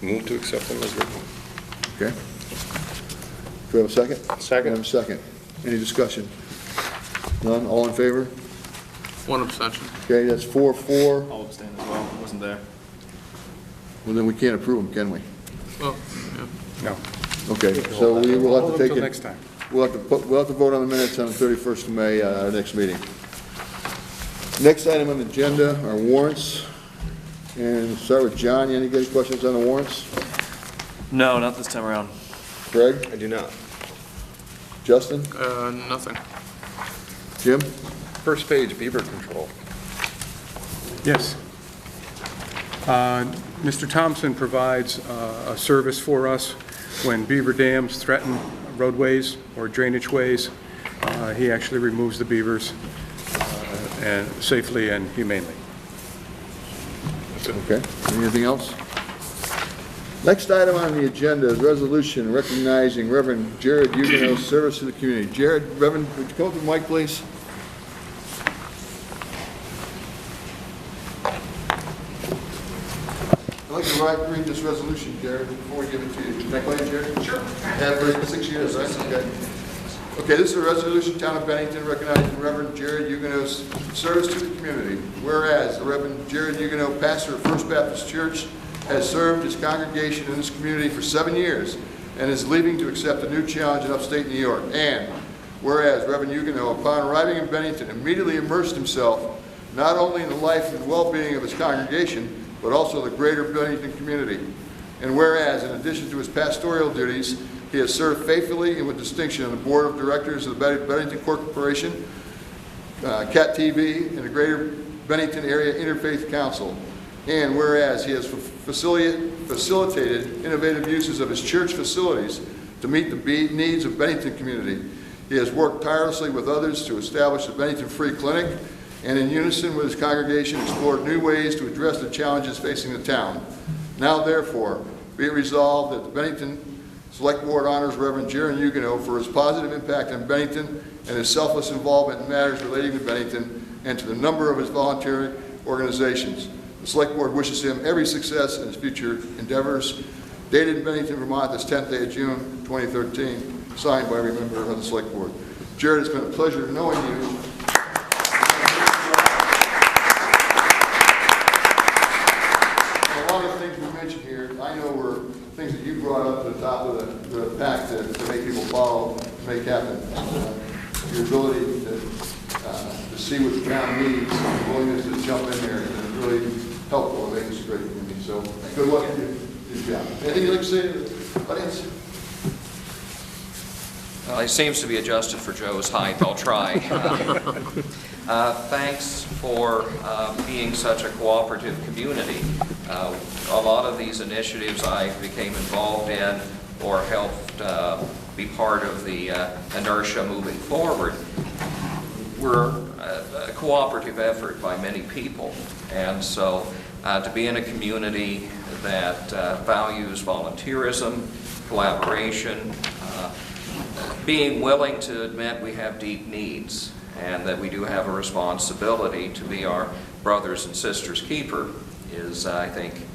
Move to accept them as written. Okay. Do we have a second? Second. We have a second. Any discussion? None? All in favor? One abstention. Okay, that's 4-4. I'll abstain as well. I wasn't there. Well, then we can't approve them, can we? Well, yeah. No. Okay, so we will have Hold to them take till it. next time. We'll have to vote on the minutes on the 31st of May, our next meeting. Next item on the agenda are warrants. And start with John. Any good questions on the warrants? No, not this time around. Greg? I do not. Justin? Nothing. Jim? First page, beaver control. Yes. Mr. Thompson provides a service for us when beaver dams threaten roadways or drainage ways. He actually removes the beavers and safely and humanely. Okay. Anything else? Next item on the agenda is resolution recognizing Reverend Jared Huguenot's service to the community. Jared, Reverend, would you come up to the mic, please? I'd like to read this resolution, Jared, before we give it to you. Can I call you Jared? Sure. Had for 6 years, right? Okay. Okay, this is a resolution, Town of Bennington, recognizing Reverend Jared Huguenot's service to the community. Whereas the Reverend Jared Huguenot, pastor of First Baptist Church, has served his congregation in this community for 7 years and is leaving to accept a new challenge in upstate New York. And whereas Reverend Huguenot, upon arriving in Bennington, immediately immersed himself not only in the life and well-being of his congregation, but also the greater Bennington community. And whereas, in addition to his pastoral duties, he has served faithfully and with distinction on the board of directors of the Bennington Corporation, CAT TV, and the Greater Bennington Area Interfaith Council. And whereas he has facilitated innovative uses of his church facilities to meet the needs of Bennington community, he has worked tirelessly with others to establish the Bennington Free Clinic, and in unison with his congregation explored new ways to address the challenges facing the town. Now therefore, be it resolved that the Bennington Select Board honors Reverend Jared Huguenot for his positive impact on Bennington and his selfless involvement in matters relating to Bennington and to the number of his voluntary organizations. The Select Board wishes him every success in his future endeavors. Dated in Bennington, Vermont, this 10th day of June, 2013. Signed by every member of the Select Board. Jared, it's been a pleasure knowing you. A lot of the things we mentioned here, I know were things that you brought up to the top of the pack to make people follow, to make happen. Your ability to see what the town needs, and willingness to jump in there, is really helpful and makes us great community. So good luck to you. Good job. Anything you'd like to say to the audience? Well, he seems to be adjusted for Joe's height. I'll try. Thanks for being such a cooperative community. A lot of these initiatives I became involved in or helped be part of the inertia moving forward were a cooperative effort by many people. And so to be in a community that values volunteerism, collaboration, being willing to admit we have deep needs and that we do have a responsibility to be our brothers and sisters keeper is, I think,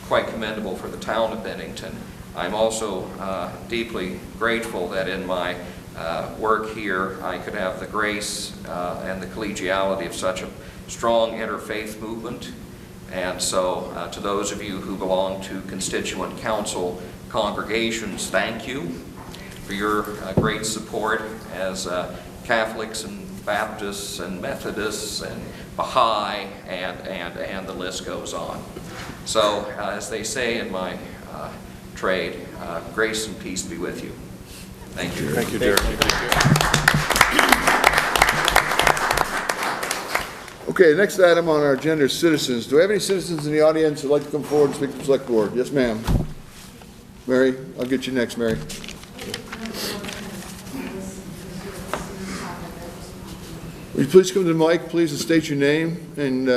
quite commendable for the town of Bennington. I'm also deeply grateful that in my work here I could have the grace and the collegiality of such a strong interfaith movement. And so to those of you who belong to constituent council congregations, thank you for your great support as Catholics and Baptists and Methodists and Baha'i and the list goes on. So as they say in my trade, grace and peace be with you. Thank you. Thank you, Jared. Okay, the next item on our agenda is citizens. Do we have any citizens in the audience who'd like to come forward and speak to the Select Board? Yes, ma'am. Mary, I'll get you next, Mary. Will you please come to the mic, please, and state your name and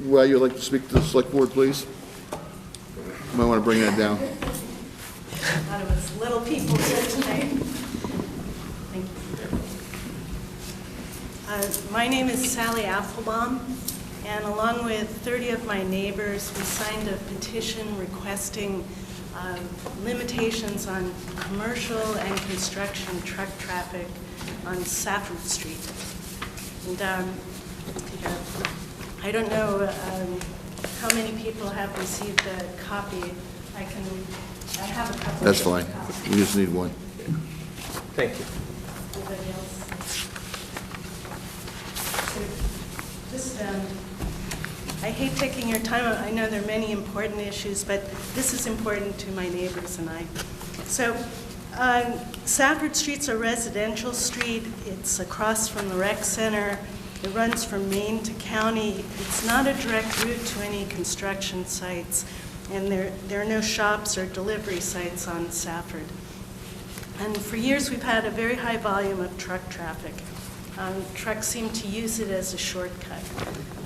why you'd like to speak to the Select Board, please? You might want to bring that down. A lot of us little people here tonight. Thank you. My name is Sally Applebaum, And along with 30 of my neighbors, we signed a petition requesting limitations on commercial and construction truck traffic on Safford Street. And I don't know how many people have received a copy. I have a couple. That's fine. of copies. We just need one. Thank you. Anybody else? So just, I hate taking your time. I know there are many important issues, but this is important to my neighbors and I. So Safford Street's a residential street. It's across from the rec center. It runs from Main to County. It's not a direct route to any construction sites, and there are no shops or delivery sites on Safford. And for years, we've had a very high volume of truck traffic. Trucks seem to use it as a shortcut,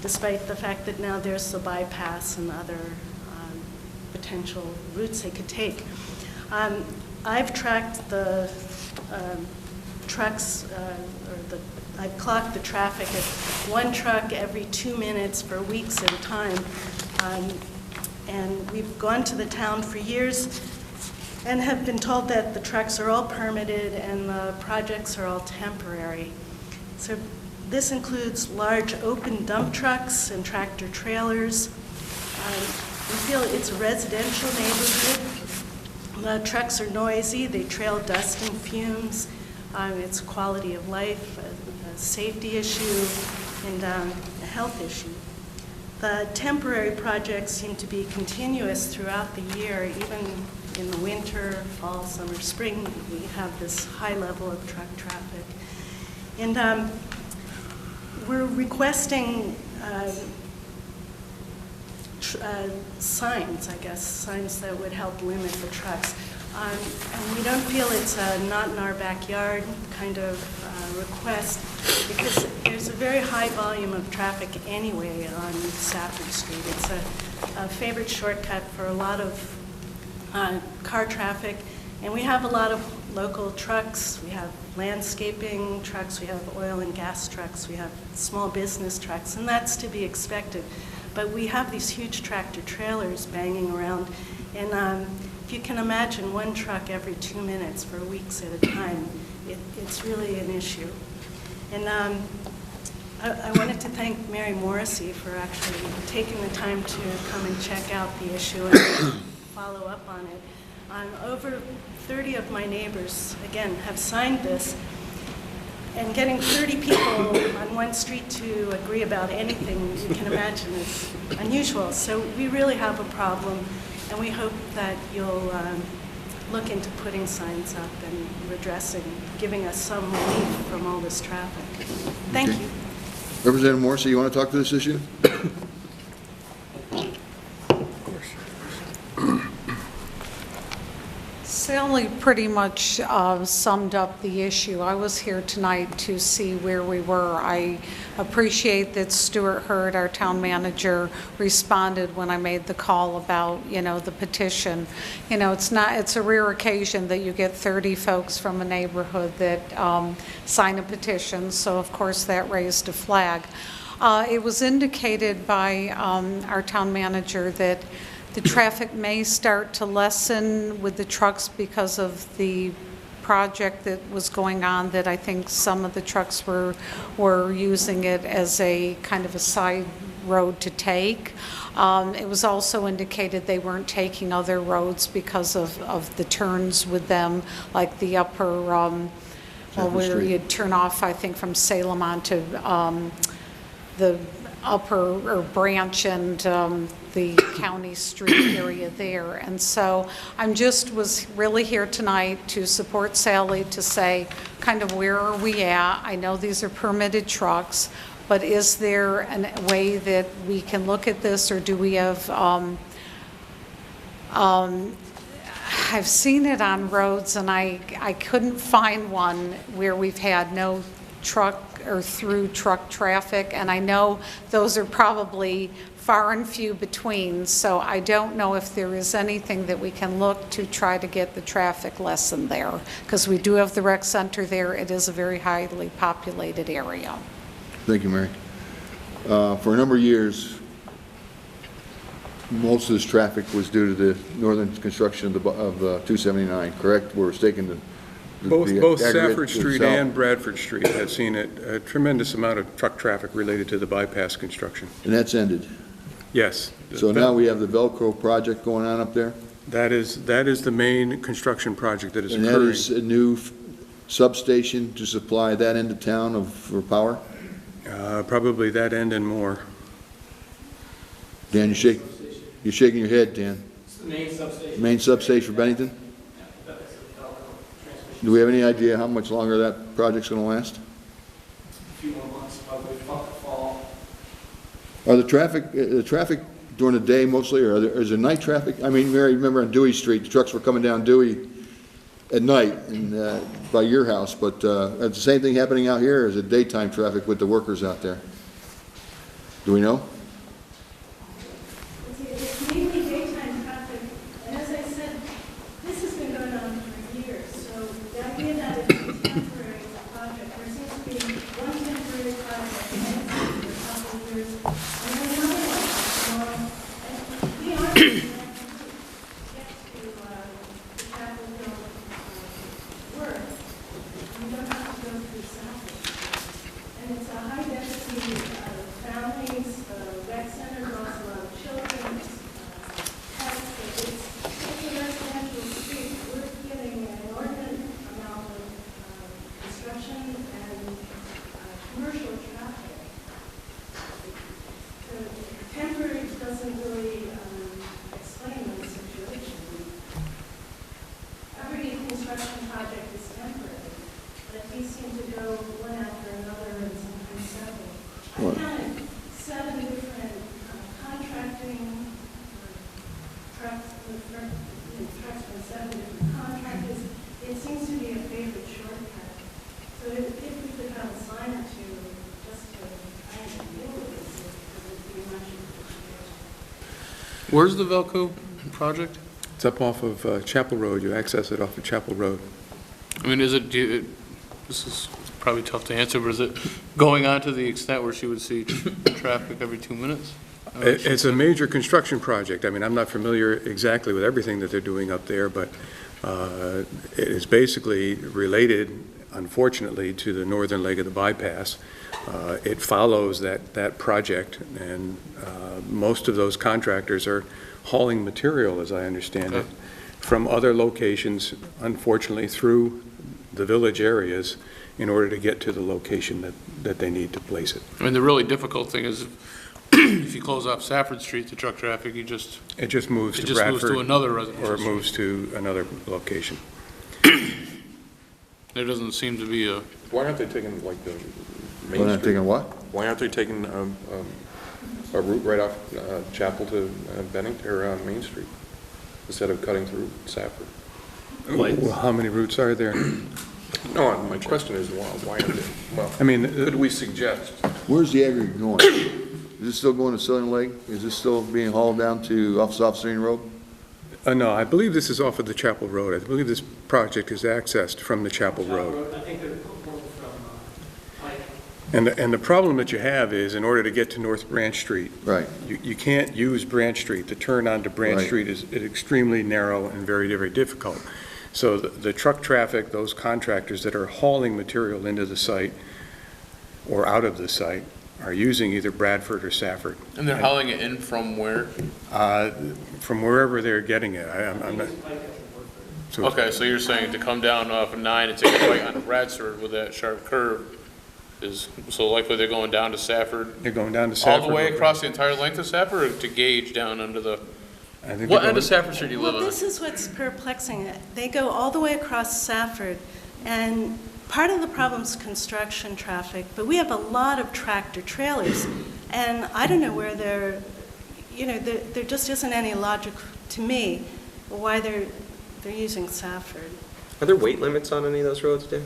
despite the fact that now there's the bypass and other potential routes they could take. I've tracked the trucks, I've clocked the traffic at one truck every 2 minutes for weeks at a time. And we've gone to the town for years and have been told that the trucks are all permitted and the projects are all temporary. So this includes large open dump trucks and tractor trailers. We feel it's a residential neighborhood. The trucks are noisy, they trail dust and fumes. It's a quality of life, a safety issue, and a health issue. The temporary projects seem to be continuous throughout the year, even in the winter, fall, summer, spring. We have this high level of truck traffic. And we're requesting signs, I guess, signs that would help limit the trucks. And we don't feel it's a not in our backyard kind of request, because there's a very high volume of traffic anyway on Safford Street. It's a favorite shortcut for a lot of car traffic, and we have a lot of local trucks. We have landscaping trucks, we have oil and gas trucks, we have small business trucks, and that's to be expected. But we have these huge tractor trailers banging around, and if you can imagine one truck every 2 minutes for weeks at a time, it's really an issue. And I wanted to thank Mary Morrissey for actually taking the time to come and check out the issue and follow up on it. Over 30 of my neighbors, again, have signed this, and getting 30 people on one street to agree about anything, you can imagine, is unusual. So we really have a problem, and we hope that you'll look into putting signs up and redressing, giving us some relief from all this traffic. Thank you. Representative Morrissey, you want to talk to this issue? Sally pretty much summed up the issue. I was here tonight to see where we were. I appreciate that Stuart Hurd, our town manager, responded when I made the call about, the petition. It's a rare occasion that you get 30 folks from a neighborhood that sign a petition, so of course that raised a flag. It was indicated by our town manager that the traffic may start to lessen with the trucks because of the project that was going on, that I think some of the trucks were using it as a kind of a side road to take. It was also indicated they weren't taking other roads because of the turns with them, like the upper, where you'd turn off, I think, from Salem onto the upper or branch and the county street area there. And so was really here tonight to support Sally, to say kind of where are we at. I know these are permitted trucks, but is there a way that we can look at this, or do we have I've seen it on roads, and I couldn't find one where we've had no truck or through truck traffic, and I know those are probably far and few between, so I don't know if there is anything that we can look to try to get the traffic lessened there, because we do have the rec center there. It is a very highly populated area. Thank you, Mary. For a number of years, most of this traffic was due to the northern construction of 279, correct? We're taking the Both aggregate Safford to the Street south. and Bradford Street have seen a tremendous amount of truck traffic related to the bypass construction. And that's ended. Yes. So now we have the Velcro project going on up there? That is the main construction project that is And that occurring. is a new substation to supply that end of town for power? Probably that end and more. Dan, you're shaking your head, Dan. It's the main substation. Main substation for Bennington? Do we have any idea how much longer that project's gonna last? A few more months, probably fall. Are the traffic during the day mostly, or is there night traffic? I mean, Mary, remember on Dewey Street, the trucks were coming down Dewey at night and, by your house, but, is the same thing happening out here, or is it daytime traffic with the workers out there? Do we know? It's mainly daytime traffic, and as I said, this has been going on for years, so the idea that it's a temporary project, there seems to be one temporary project, and it's for a couple of years, and then another one tomorrow, and we are going to get to the Chapel Hill work, we don't have to go through Southwood. And it's a high-density families, rec center draws a lot of children, it's a residential street. We're getting an inordinate amount of construction and commercial traffic. So temporary doesn't really explain the situation. Every construction project is temporary, but these seem to go one after another and sometimes several. I What? counted 7 different contracting trucks from 7 different contractors. It seems to be a favorite shortcut. So if we could have a sign or two just to kind of deal with this, it would be much appreciated. Where's the Velco project? It's up off of Chapel Road. You access it off of Chapel Road. I mean, this is probably tough to answer, but is it going on to the extent where she would see traffic every 2 minutes? It's a major construction project. I mean, I'm not familiar exactly with everything that they're doing up there, but it is basically related, unfortunately, to the northern leg of the bypass. It follows that project, and most of those contractors are hauling material, as I understand it, from other locations, unfortunately, through the village areas in order to get to the location that they need to place it. I mean, the really difficult thing is if you close off Safford Street to truck traffic, It just moves it to just moves to Bradford, another residential or it street. moves to another location. There doesn't seem to be a, Why aren't they taking like the We're Main not Street? taking what? Why aren't they taking a route right off Chapel to Bennington, or Main Street, instead of cutting through Safford? Well, how many routes are there? No, my question is, why aren't they, well, I mean, could we suggest? Where's the aggregate going? Is this still going to Southern Lake? Is this still being hauled down to off South Stream Road? no, I believe this is off of the Chapel Road. I believe this project is accessed from the Chapel Road. I think they're pulling from Pike. And the problem that you have is, in order to get to North Branch Street, Right. you can't use Branch Street. The turn onto Branch Right. Street is extremely narrow and very, very difficult. So the truck traffic, those contractors that are hauling material into the site or out of the site are using either Bradford or Safford. and they're hauling it in from where? From wherever they're getting it. I'm not. So Okay, so you're saying to come down off of 9 and take a right onto Bradford with that sharp curve is, so likely they're going down to Safford? they're going down to Safford. All the way across the entire length of Safford, or to Gauge down under the, I think what they're end of going- Safford Street do you live Well, on? this is what's perplexing. They go all the way across Safford, and part of the problem is construction traffic, but we have a lot of tractor trailers, and I don't know where there just isn't any logic to me why they're using Safford. Are there weight limits on any of those roads, Dan?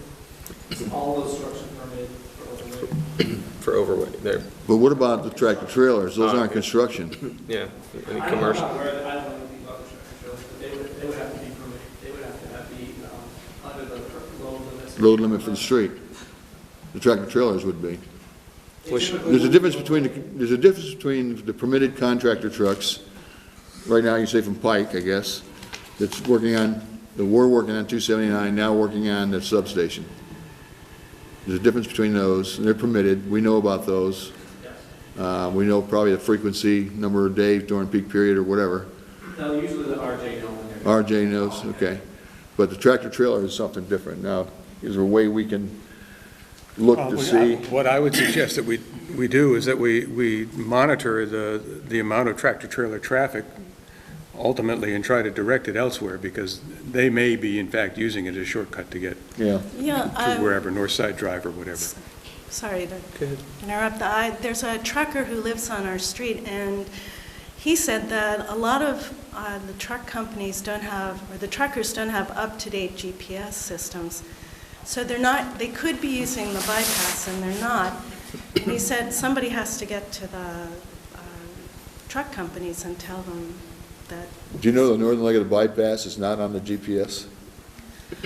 All those structures permitted for overweight. For overweight, there, But what about the tractor trailers? Those aren't construction. yeah, any I'm commercial? not aware that, I don't know anything about the tractor trailers, but they would have to be permitted. They would have to be under the load limits. Load limit for the street. The tractor trailers would be. There's a difference between the permitted contractor trucks, right now you say from Pike, I guess, that's working on, that we're working on 279, now working on the substation. There's a difference between those, and they're permitted, we know about those. We know probably the frequency, number of days during peak period or whatever. No, usually the RJ know when they're. RJ knows, okay. But the tractor trailer is something different. Now, is there a way we can look to see? What I would suggest that we do is that we monitor the amount of tractor-trailer traffic ultimately and try to direct it elsewhere, because they may be in fact using it as a shortcut to get Yeah. to wherever, North Side Drive or whatever. Sorry to interrupt. There's a trucker who lives on our street, and he said that a lot of the truck companies don't have, or the truckers don't have up-to-date GPS systems. So they're not, they could be using the bypass, and they're not. And he said somebody has to get to the truck companies and tell them that. Do you know the northern leg of the bypass is not on the GPS?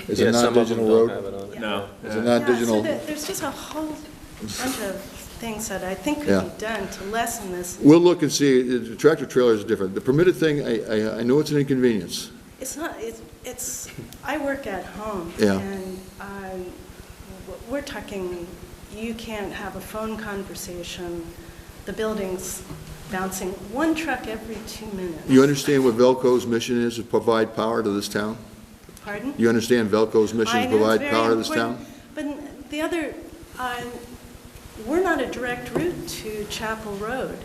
It's a non-digital road? No. It's a non-digital. So there's just a whole bunch of things that I think could Yeah. be done to lessen this. We'll look and see. The tractor trailer is different. The permitted thing, I know it's an inconvenience. It's not, it's, I work at home. Yeah. And we're talking, you can't have a phone conversation, the building's bouncing one truck every 2 minutes. You understand what Velco's mission is, to provide power to this town? Pardon? You understand Velco's mission I is to know it's provide very power to this important, town? But the other, we're not a direct route to Chapel Road.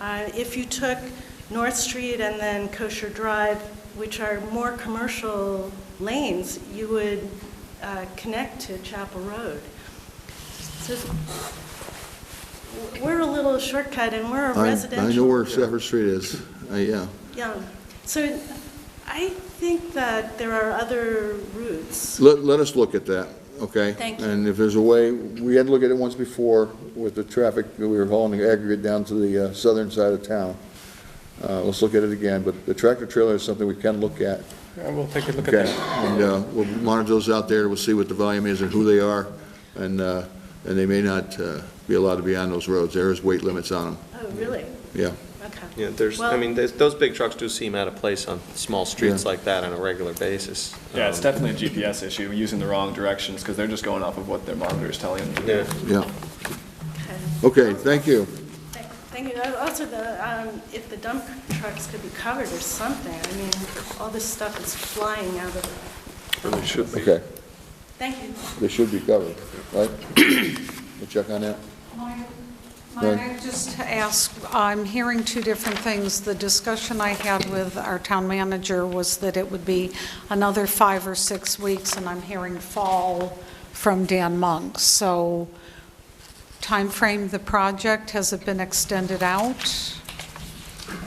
If you took North Street and then Kosher Drive, which are more commercial lanes, you would connect to Chapel Road. So we're a little shortcut, and we're a residential. I know where Stafford Street is. Yeah. Yeah. So I think that there are other routes. Let us look at that, okay? Thank you. And if there's a way, we had to look at it once before with the traffic, that we were hauling the aggregate down to the southern side of town. Let's look at it again, but the tractor trailer is something we can look at. Yeah, we'll take a look at Okay, that. and we'll monitor those out there, we'll see what the volume is and who they are, and they may not be allowed to be on those roads. There is weight limits on them, Oh, really? yeah. Okay. Yeah, there's, I Well- mean, those big trucks do seem out of place on small streets Yeah. like that on a regular basis. Yeah, it's definitely a GPS issue, using the wrong directions, because they're just going off of what their monitor is telling them to do. Yeah. Yeah, okay, thank you. Thank you. Also, if the dump trucks could be covered or something, I mean, all this stuff is flying out of it. Well, they should be. Okay, Thank you. they should be covered, right? We'll check on that. Might I just ask, I'm hearing two different things. The discussion I had with our town manager was that it would be another 5 or 6 weeks, and I'm hearing fall from Dan Monk. So timeframe, the project, has it been extended out?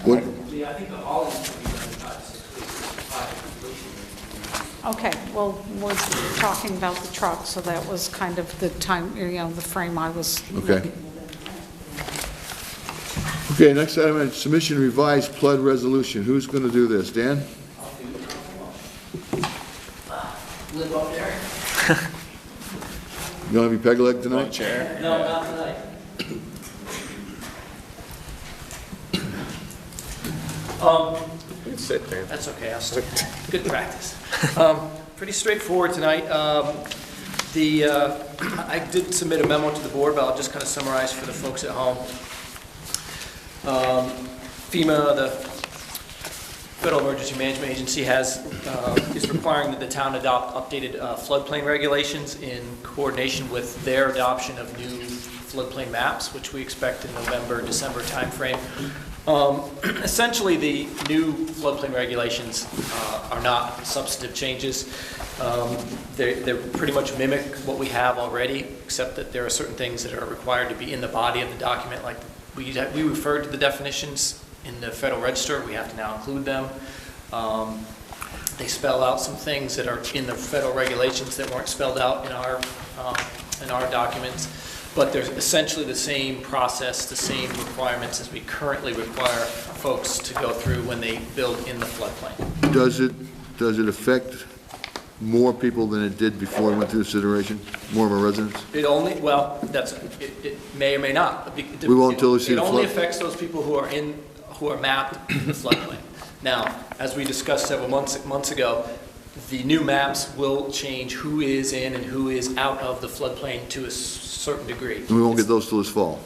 What, Yeah, I think all of them will be done in 5 to 6 weeks, by completion. Okay, well, we're talking about the truck, so that was kind of the time, the frame I was okay. looking. Okay, next item is submission revised flood resolution. Who's going to do this? Dan? Live up there? You don't have your peg leg tonight? Chair. No, not tonight. You can sit there. That's okay, I'll stick. Good practice. Pretty straightforward tonight. I did submit a memo to the board, but I'll just kind of summarize for the folks at home. FEMA, the Federal Emergency Management Agency, is requiring that the town adopt updated floodplain regulations in coordination with their adoption of new floodplain maps, which we expect in November, December timeframe. Essentially, the new floodplain regulations are not substantive changes. They pretty much mimic what we have already, except that there are certain things that are required to be in the body of the document, like we referred to the definitions in the Federal Register. We have to now include them. They spell out some things that are in the federal regulations that weren't spelled out in our documents. But there's essentially the same process, the same requirements as we currently require folks to go through when they build in the floodplain. Does it affect more people than it did before it went through consideration? More of our residents? It only, well, it may or may not. We won't until we see the It only flood. affects those people who are mapped in the floodplain. Now, as we discussed several months ago, the new maps will change who is in and who is out of the floodplain to a certain degree. And we won't get those till this fall?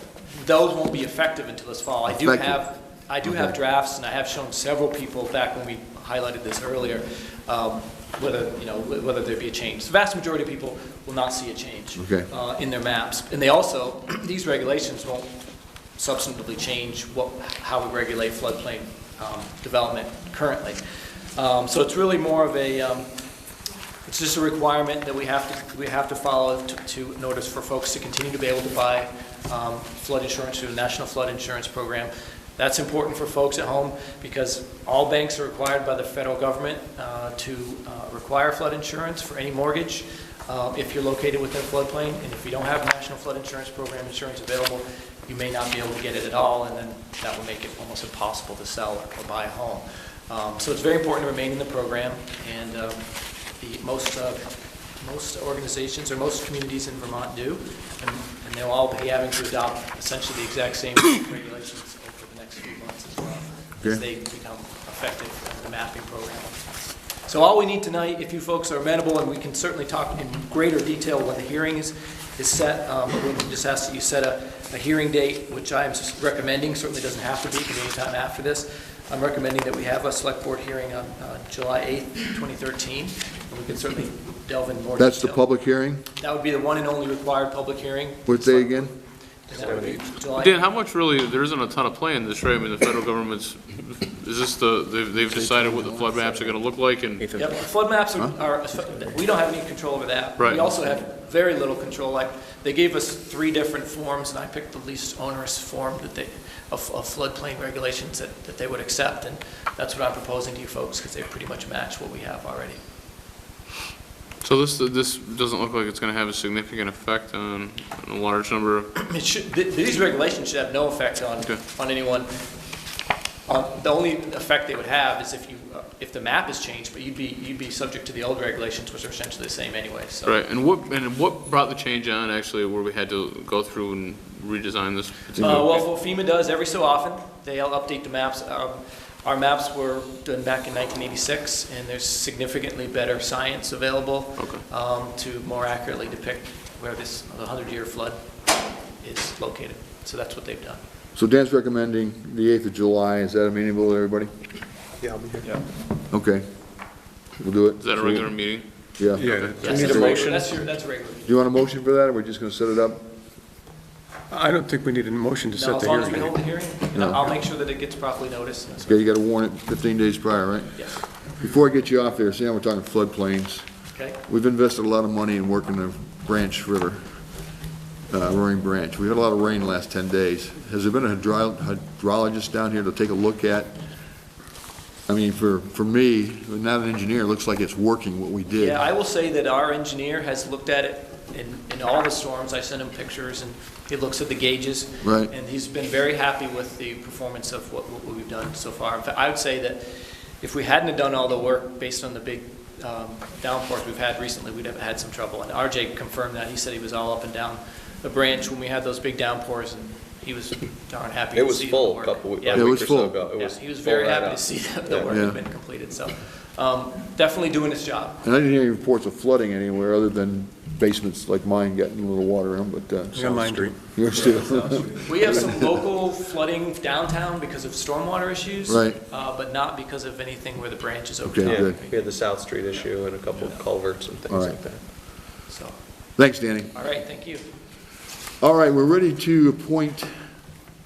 Those won't be effective until this fall. I do Effective. have drafts, and I have shown several people back when we highlighted this earlier, whether there be a change. The vast majority of people will not see a change in their maps. And they also, these regulations won't substantively change how we regulate floodplain development currently. So it's really more of a, it's just a requirement that we have to follow in order for folks to continue to be able to buy flood insurance through the National Flood Insurance Program. That's important for folks at home because all banks are required by the federal government to require flood insurance for any mortgage if you're located within a floodplain. And if you don't have National Flood Insurance Program insurance available, you may not be able to get it at all, and then that will make it almost impossible to sell or buy a home. So it's very important to remain in the program, and most organizations or most communities in Vermont do, and they'll all be having to adopt essentially the exact same regulations over the next few months as well, as they become effective in the mapping program. So all we need tonight, if you folks are amenable, and we can certainly talk in greater detail when the hearing is set, but we can just ask that you set a hearing date, which I am recommending, certainly doesn't have to be, it can be any time after this. I'm recommending that we have a select board hearing on July 8th, 2013, and we can certainly delve in more detail. That's the public hearing? That would be the one and only required public hearing. What day again? And that would be July Dan, how much really, there isn't a ton of play in this, right? I mean, the federal government's, is this they've decided what the flood maps are gonna look like and? Yep, the flood maps are, we don't have any control over that. Right. We also have very little control. Like, they gave us 3 different forms, and I picked the least onerous form of floodplain regulations that they would accept, and that's what I'm proposing to you folks, because they pretty much match what we have already. So this doesn't look like it's gonna have a significant effect on a large number of, These regulations should have no effect on anyone. The only effect they would have is if the map is changed, but you'd be subject to the old regulations, which are essentially the same anyway. So. right, and what brought the change on actually where we had to go through and redesign this? Well, what FEMA does every so often, they'll update the maps. Our maps were done back in 1986, and there's significantly better science available to more accurately depict where the 100-year flood is located. So that's what they've done. So Dan's recommending the 8th of July. Is that amenable to everybody? Yeah, I'll be here. Yeah. Okay. We'll do it. Is that a regular meeting? Yeah. Yeah, Yes, need a motion? That's regular. Do you want a motion for that, or we're just gonna set it up? I don't think we need a motion to No, set as the long as we hearing. hold the hearing, and I'll make sure that it gets properly noticed. Okay, you gotta warn it 15 days prior, right? Yes. Before I get you off there, Sam, we're talking floodplains. Okay. We've invested a lot of money in working the Branch River, Roaring Branch. We had a lot of rain the last 10 days. Has there been a hydrologist down here to take a look at? I mean, for me, not an engineer, it looks like it's working what we did. Yeah, I will say that our engineer has looked at it in all the storms. I sent him pictures, and he looks at the gauges. Right. And he's been very happy with the performance of what we've done so far. In fact, I would say that if we hadn't have done all the work based on the big downpours we've had recently, we'd have had some trouble. And RJ confirmed that. He said he was all up and down the branch when we had those big downpours, and he was darn happy It to was see full the a work. couple Yeah. It was weeks or so full. ago. It Yeah, was he was full very right happy up. to see that the work Yeah. had been completed. So definitely doing his job. And I didn't hear any reports of flooding anywhere other than basements like mine getting a little water in them, but, Yeah, mine do. yours too. We have some local flooding downtown because of stormwater issues. Right. But not because of anything where the branch is Okay. open. Yeah, good. we had the South Street issue and a couple of culverts and All things right. like that. So, Thanks, Danny. all right, thank you. All right, we're ready to appoint,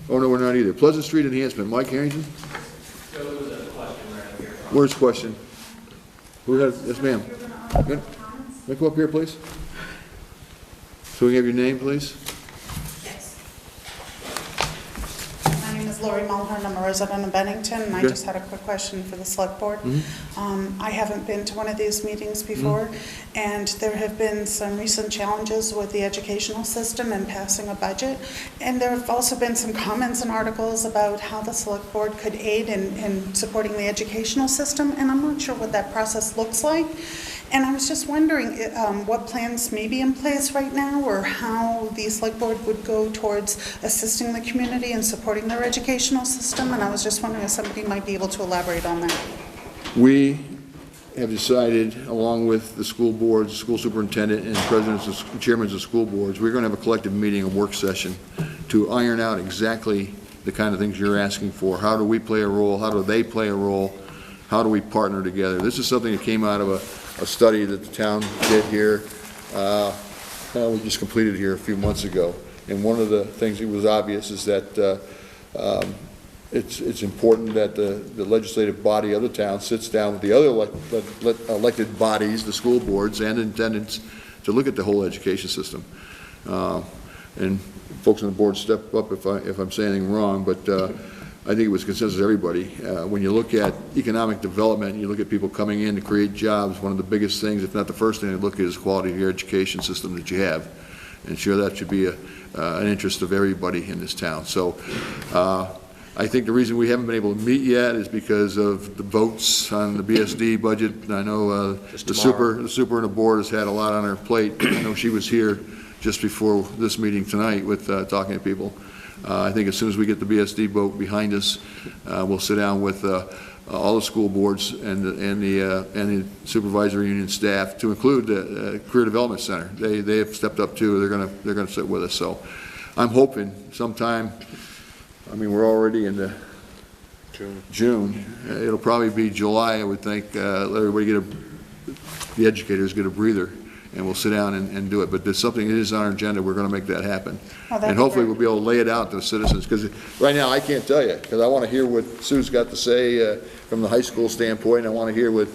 oh, no, we're not either. Pleasant Street Enhancement, Mike Harrington? Where's the question? Who has, yes, ma'am. Can I come up here, please? So we have your name, please? Yes. My name is Lori Mulhern. I'm a resident of Bennington, and I Okay. just had a quick question for the select board. Mm-hmm. I haven't been to one of these meetings before, and there have been some recent challenges with the educational system and passing a budget. And there have also been some comments and articles about how the select board could aid in supporting the educational system, and I'm not sure what that process looks like. And I was just wondering what plans may be in place right now, or how the select board would go towards assisting the community and supporting their educational system, and I was just wondering if somebody might be able to elaborate on that. We have decided, along with the school boards, school superintendent, and presidents and chairmen of school boards, we're going to have a collective meeting, a work session, to iron out exactly the kind of things you're asking for. How do we play a role? How do they play a role? How do we partner together? This is something that came out of a study that the town did here. We just completed here a few months ago. And one of the things that was obvious is that it's important that the legislative body of the town sits down with the other elected bodies, the school boards and intendants, to look at the whole education system. And folks on the board step up if I'm saying anything wrong, but I think it was consensus of everybody. When you look at economic development, you look at people coming in to create jobs, one of the biggest things, if not the first thing to look at, is quality of your education system that you have. And sure, that should be an interest of everybody in this town. So I think the reason we haven't been able to meet yet is because of the votes on the BSD budget. I know the super and the board has had a lot on her plate. I know she was here just before this meeting tonight with talking to people. I think as soon as we get the BSD vote behind us, we'll sit down with all the school boards and the supervisory union staff, to include the Career Development Center. They have stepped up too. They're gonna sit with us. So I'm hoping sometime. I mean, we're already in the June. It'll probably be July, I would think. Let everybody the educators get a breather, and we'll sit down and do it. But there's something that is on our agenda. We're going to make that happen. And hopefully we'll be able to lay it out to the citizens. Because right now I can't tell you, because I want to hear what Sue's got to say from the high school standpoint. I want to hear what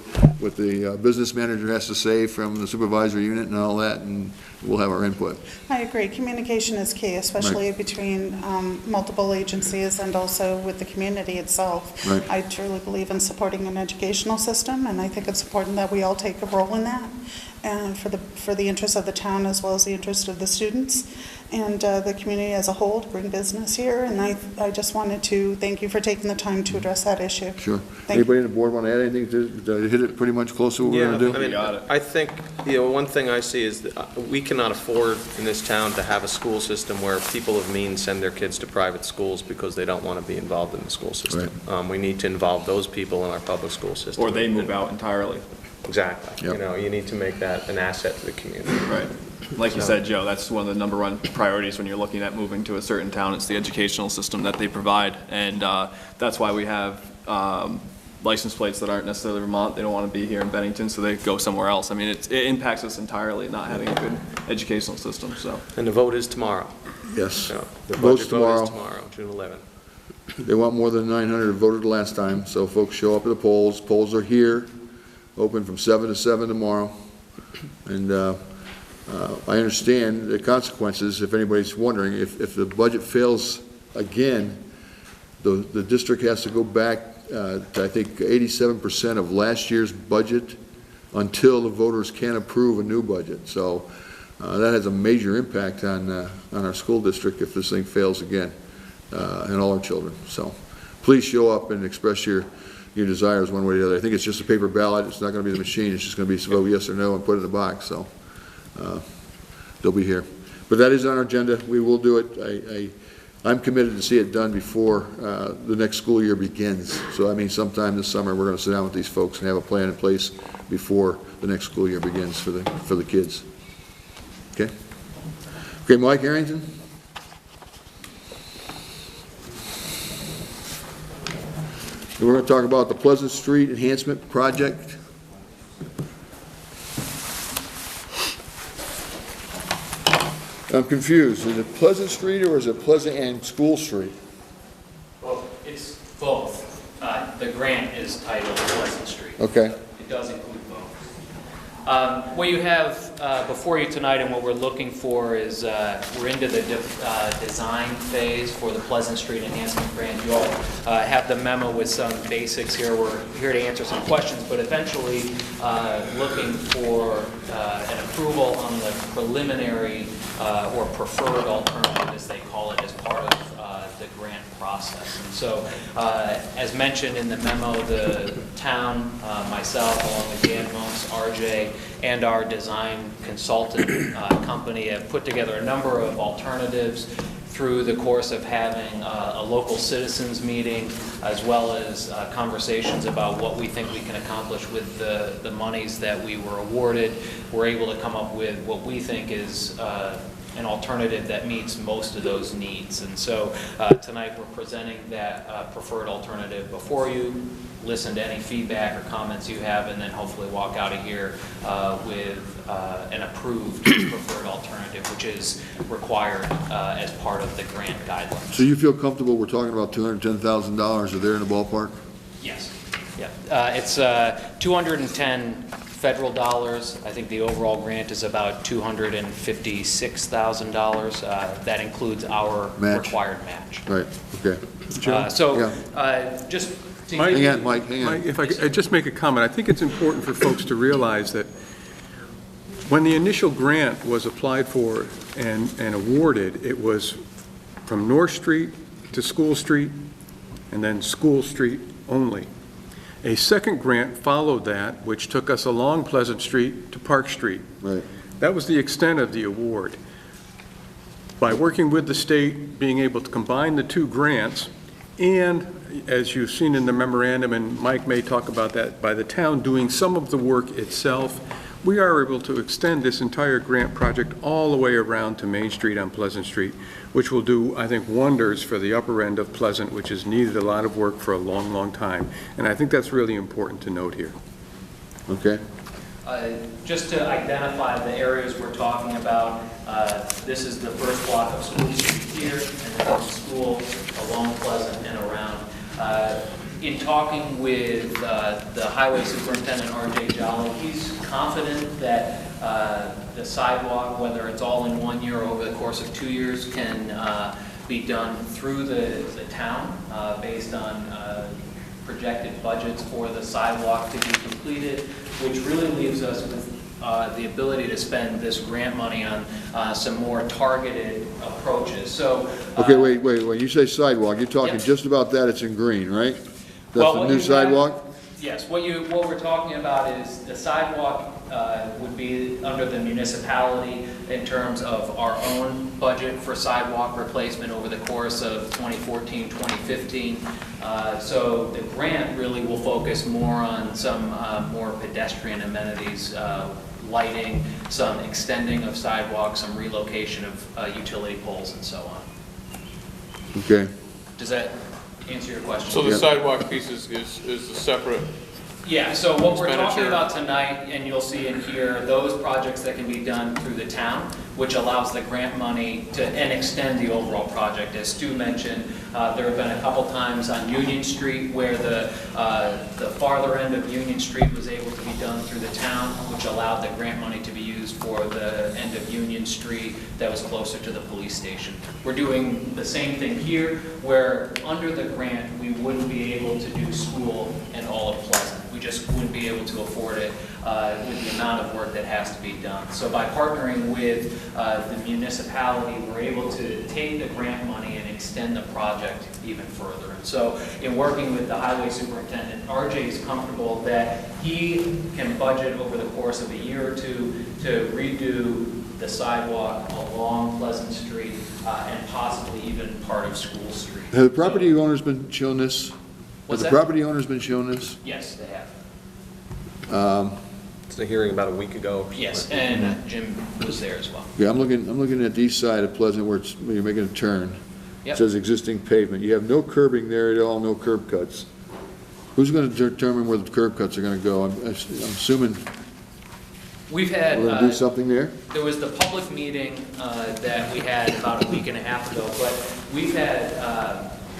the business manager has to say from the supervisory unit and all that, and we'll have our input. I agree. Communication is key, especially between multiple agencies and also with the community itself. Right. I truly believe in supporting an educational system, and I think it's important that we all take a role in that, and for the interest of the town as well as the interest of the students and the community as a whole, to bring business here. And I just wanted to thank you for taking the time to address that issue. Sure. Anybody on the board want to add anything to hit it pretty much close to what we're going to do? I mean, I think, one thing I see is that we cannot afford in this town to have a school system where people of means send their kids to private schools because they don't want to be involved in the school system. Right. We need to involve those people in our public school system. Or they move out entirely. Exactly. Yep. You need to make that an asset to the community. Right. Like you said, Joe, that's one of the #1 priorities when you're looking at moving to a certain town. It's the educational system that they provide. And that's why we have license plates that aren't necessarily Vermont. They don't want to be here in Bennington, so they go somewhere else. I mean, it impacts us entirely, not having a good educational system. So. And the vote is tomorrow. Yes. The Vote's budget vote is tomorrow, June 11th. They want more than 900 voted last time, so folks show up at the polls. Polls are here, open from 7 to 7 tomorrow. And I understand the consequences, if anybody's wondering. If the budget fails again, the district has to go back to, I think, 87% of last year's budget until the voters can approve a new budget. So that has a major impact on our school district if this thing fails again, and all our children. So please show up and express your desires one way or the other. I think it's just a paper ballot. It's not going to be the machine. It's just going to be vote yes or no and put it in the box. So they'll be here. But that is on our agenda. We will do it. I'm committed to see it done before the next school year begins. So I mean, sometime this summer we're going to sit down with these folks and have a plan in place before the next school year begins for the kids. Okay. Okay, Mike Harrington. We're going to talk about the Pleasant Street Enhancement Project. I'm confused. Is it Pleasant Street or is it Pleasant and School Street? Well, it's both. The grant is titled Pleasant Street. Okay. It does include both. What you have before you tonight and what we're looking for is we're into the design phase for the Pleasant Street Enhancement Grant. You all have the memo with some basics here. We're here to answer some questions, but eventually looking for an approval on the preliminary or preferred alternative, as they call it, as part of the grant process. And so, as mentioned in the memo, the town, myself, along with Dan Monks, RJ, and our design consultant company have put together a number of alternatives through the course of having a local citizens meeting, as well as conversations about what we think we can accomplish with the monies that we were awarded. We're able to come up with what we think is an alternative that meets most of those needs. And so tonight we're presenting that preferred alternative before you, listen to any feedback or comments you have, and then hopefully walk out of here with an approved preferred alternative, which is required as part of the grant guidelines. So you feel comfortable we're talking about $210,000? Are they in the ballpark? Yes. Yeah. It's 210 federal dollars. I think the overall grant is about $256,000. That includes our required match. Right, okay. Just to Mike, hang on, Mike, hang on. Mike, if I could just make a comment, I think it's important for folks to realize that when the initial grant was applied for and awarded, it was from North Street to School Street and then School Street only. A second grant followed that, which took us along Pleasant Street to Park Street. Right. That was the extent of the award. By working with the state, being able to combine the two grants, and as you've seen in the memorandum, and Mike may talk about that, by the town doing some of the work itself, we are able to extend this entire grant project all the way around to Main Street on Pleasant Street, which will do, I think, wonders for the upper end of Pleasant, which has needed a lot of work for a long, long time. And I think that's really important to note here. Okay. Just to identify the areas we're talking about, this is the first block of School Street here, and then there's a school along Pleasant and around. In talking with the Highway Superintendent, R.J. Jolly, he's confident that the sidewalk, whether it's all in 1 year or over the course of 2 years, can be done through the town based on projected budgets for the sidewalk to be completed, which really leaves us with the ability to spend this grant money on some more targeted approaches. So, okay, wait. When you say sidewalk, you're talking just about that. It's in green, right? That's the new sidewalk? Yes. What we're talking about is the sidewalk would be under the municipality in terms of our own budget for sidewalk replacement over the course of 2014, 2015. So the grant really will focus more on some more pedestrian amenities, lighting, some extending of sidewalks, some relocation of utility poles, and so on. Okay. Does that answer your question? So the sidewalk piece is a separate. Yeah, so what we're talking about tonight, and you'll see in here, those projects that can be done through the town, which allows the grant money to and extend the overall project. As Stu mentioned, there have been a couple times on Union Street where the farther end of Union Street was able to be done through the town, which allowed the grant money to be used for the end of Union Street that was closer to the police station. We're doing the same thing here, where under the grant we wouldn't be able to do school in all of Pleasant. We just wouldn't be able to afford it with the amount of work that has to be done. So by partnering with the municipality, we're able to take the grant money and extend the project even further. And so in working with the highway superintendent, RJ is comfortable that he can budget over the course of a year or two to redo the sidewalk along Pleasant Street and possibly even part of School Street. Have the property owners been shown this? What's Have that? the property owners been shown this? Yes, they have. It's a hearing about a week ago. Yes, and Jim was there as well. Yeah, I'm looking at the east side of Pleasant where you're making a turn. Yep. It says existing pavement. You have no curbing there at all, no curb cuts. Who's going to determine where the curb cuts are going to go? I'm assuming We've had, we're going to do something there? there was the public meeting that we had about a week and a half ago, but we've had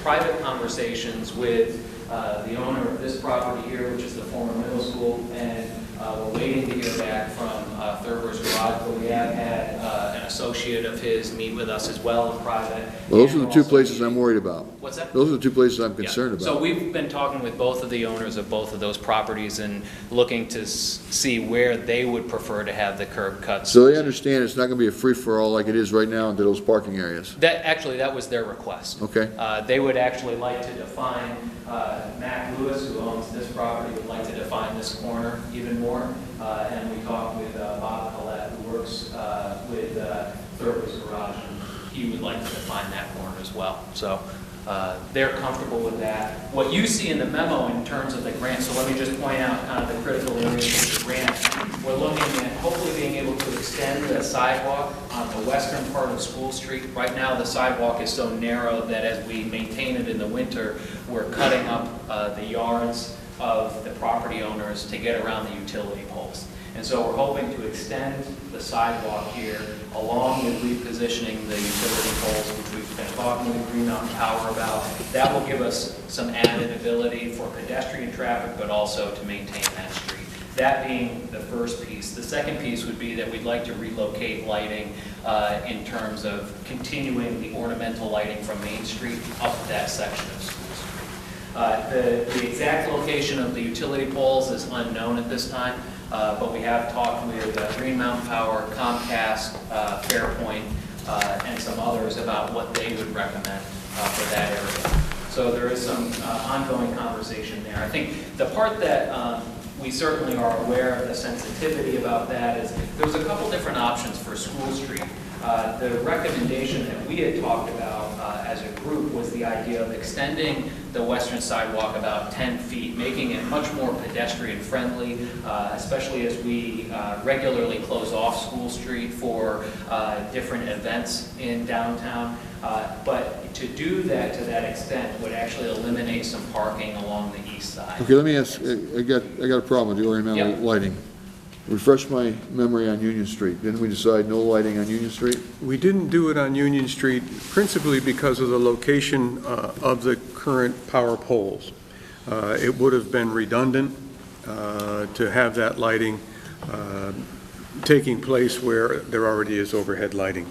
private conversations with the owner of this property here, which is the former middle school, and we're waiting to hear back from Thurber's Garage, where we have had an associate of his meet with us as well in private. Well, those are And the two also- places I'm worried about. What's that? Those are the two places I'm Yeah. concerned So about. we've been talking with both of the owners of both of those properties and looking to see where they would prefer to have the curb cuts. So they understand it's not gonna be a free-for-all like it is right now into those parking areas. That was their request. Okay. They would actually like to define, Matt Lewis, who owns this property, would like to define this corner even more. And we talked with Bob Collette, who works with Thurber's Garage, and he would like to define that corner as well. So they're comfortable with that. What you see in the memo in terms of the grant, so let me just point out kind of the critical areas of the grant. We're looking at hopefully being able to extend the sidewalk on the western part of School Street. Right now, the sidewalk is so narrow that as we maintain it in the winter, we're cutting up the yards of the property owners to get around the utility poles. And so we're hoping to extend the sidewalk here along with repositioning the utility poles, which we've been talking with Green Mountain Power about. That will give us some added ability for pedestrian traffic, but also to maintain that street. That being the first piece. The second piece would be that we'd like to relocate lighting in terms of continuing the ornamental lighting from Main Street up that section of School Street. The exact location of the utility poles is unknown at this time, but we have talked with Green Mountain Power, Comcast, Fairpoint, and some others about what they would recommend for that area. So there is some ongoing conversation there. I think the part that we certainly are aware of the sensitivity about that is there was a couple different options for School Street. The recommendation that we had talked about as a group was the idea of extending the western sidewalk about 10 feet, making it much more pedestrian friendly, especially as we regularly close off School Street for different events in downtown. But to do that to that extent would actually eliminate some parking along the east side. Okay, let me ask, I got a problem with the ornamental Yep. lighting. Refresh my memory on Union Street. Didn't we decide no lighting on Union Street? We didn't do it on Union Street principally because of the location of the current power poles. It would have been redundant to have that lighting taking place where there already is overhead lighting.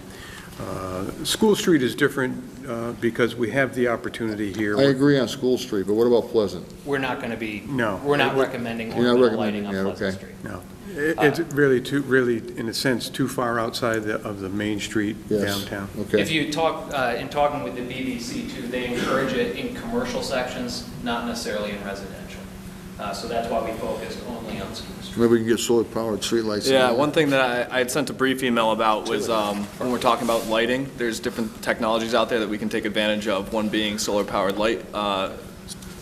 School Street is different because we have the opportunity here. I agree on School Street, but what about Pleasant? We're not going to be, No. we're not recommending You're not ornamental lighting on recommending that, Pleasant okay. Street. No. It's really, in a sense, too far outside of the Main Street Yes. downtown. Okay. If you talk, in talking with the BBC too, they encourage it in commercial sections, not necessarily in residential. So that's why we focused only on School Street. Maybe we can get solar-powered streetlights. Yeah, one thing that I had sent a brief email about was when we're talking about lighting, there's different technologies out there that we can take advantage of, one being solar-powered light,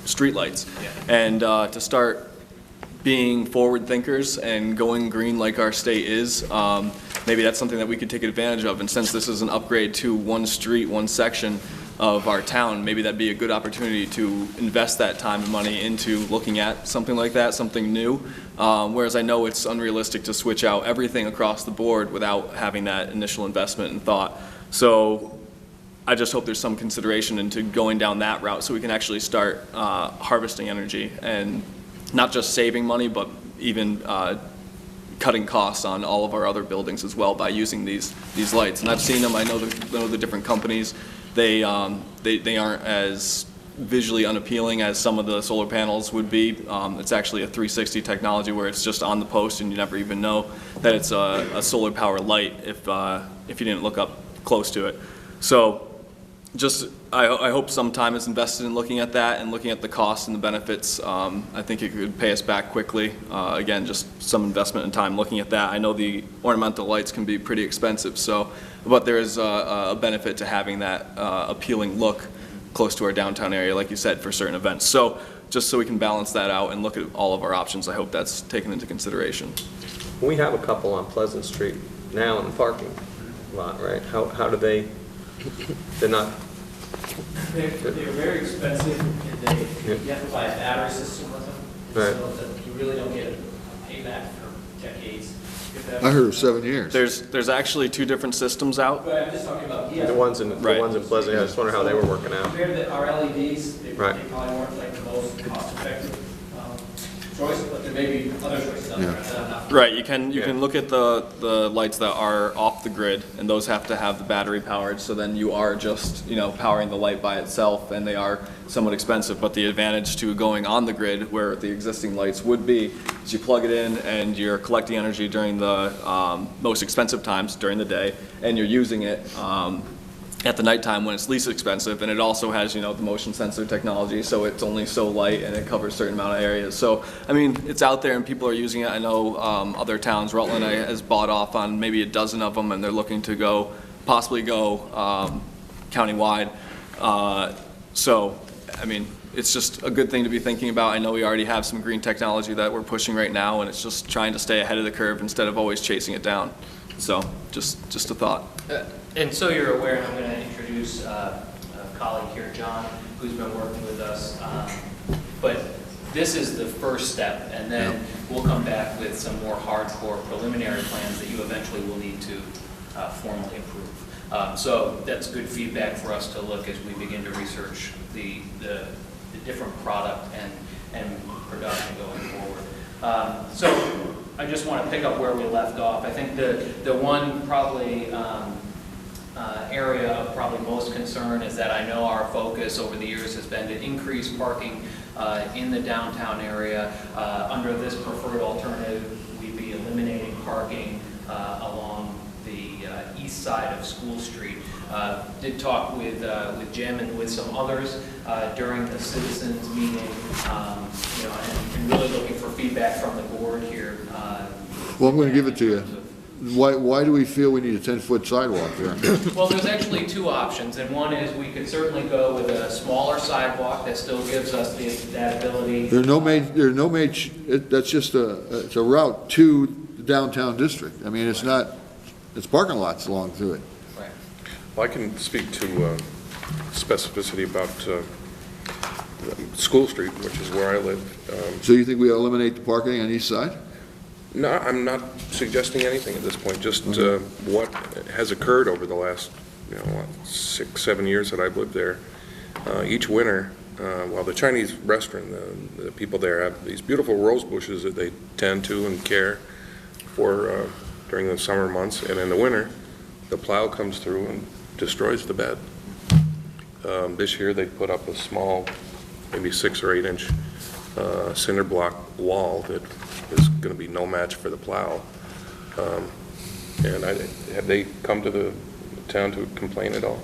streetlights. Yeah. And to start being forward thinkers and going green like our state is, maybe that's something that we could take advantage of. And since this is an upgrade to one street, one section of our town, maybe that'd be a good opportunity to invest that time and money into looking at something like that, something new. Whereas I know it's unrealistic to switch out everything across the board without having that initial investment and thought. So I just hope there's some consideration into going down that route so we can actually start harvesting energy and not just saving money, but even cutting costs on all of our other buildings as well by using these lights. And I've seen them. I know the different companies. They aren't as visually unappealing as some of the solar panels would be. It's actually a 360 technology where it's just on the post and you never even know that it's a solar power light if you didn't look up close to it. So just I hope some time is invested in looking at that and looking at the costs and the benefits. I think it could pay us back quickly. Again, just some investment in time looking at that. I know the ornamental lights can be pretty expensive, but there is a benefit to having that appealing look close to our downtown area, like you said, for certain events. So just so we can balance that out and look at all of our options, I hope that's taken into consideration. We have a couple on Pleasant Street now in the parking lot, right? How do they, they're not... They're very expensive, and you have to buy a battery system with them, Right. so that you really don't get a payback for decades. I heard of 7 years. There's actually two different systems out. But I'm just talking about, The ones in Pleasant, I just wonder how they were working out. Compared to our LEDs, they Right. probably weren't like the most cost-effective choice, but there may be other choices out there that I'm not. Right, you can look at the lights that are off the grid, and those have to have the battery powered, so then you are just, powering the light by itself, and they are somewhat expensive, but the advantage to going on the grid, where the existing lights would be, is you plug it in and you're collecting energy during the most expensive times during the day, and you're using it at the nighttime when it's least expensive, and it also has, the motion sensor technology, so it's only so light and it covers a certain amount of areas. So, it's out there and people are using it. I know other towns, Rutland has bought off on maybe a dozen of them, and they're looking to possibly go countywide. So, it's just a good thing to be thinking about. I know we already have some green technology that we're pushing right now, and it's just trying to stay ahead of the curve instead of always chasing it down. So, just a thought. And so you're aware, and I'm going to introduce a colleague here, John, who's been working with us. But this is the first step, and then we'll come back with some more hardcore preliminary plans that you eventually will need to formally approve. So that's good feedback for us to look as we begin to research the different product and production going forward. So I just want to pick up where we left off. I think the one probably area of probably most concern is that I know our focus over the years has been to increase parking in the downtown area. Under this preferred alternative, we'd be eliminating parking along the east side of School Street. Did talk with Jim and with some others during the citizens meeting, and really looking for feedback from the board here. Well, I'm going to give it to you. Why do we feel we need a 10-foot sidewalk there? Well, there's actually two options, and one is we could certainly go with a smaller sidewalk that still gives us that ability. There's no main, that's just it's a route to the downtown district. It's parking lots along through it. Right. Well, I can speak to specificity about School Street, which is where I live. So you think we eliminate the parking on each side? No, I'm not suggesting anything at this point, just what has occurred over the last, 6-7 years that I've lived there. Each winter, while the Chinese restaurant, the people there have these beautiful rose bushes that they tend to and care for during the summer months, and in the winter, the plow comes through and destroys the bed. This year, they put up a small, maybe 6 or 8 inch cinder block wall that is going to be no match for the plow. And have they come to the town to complain at all?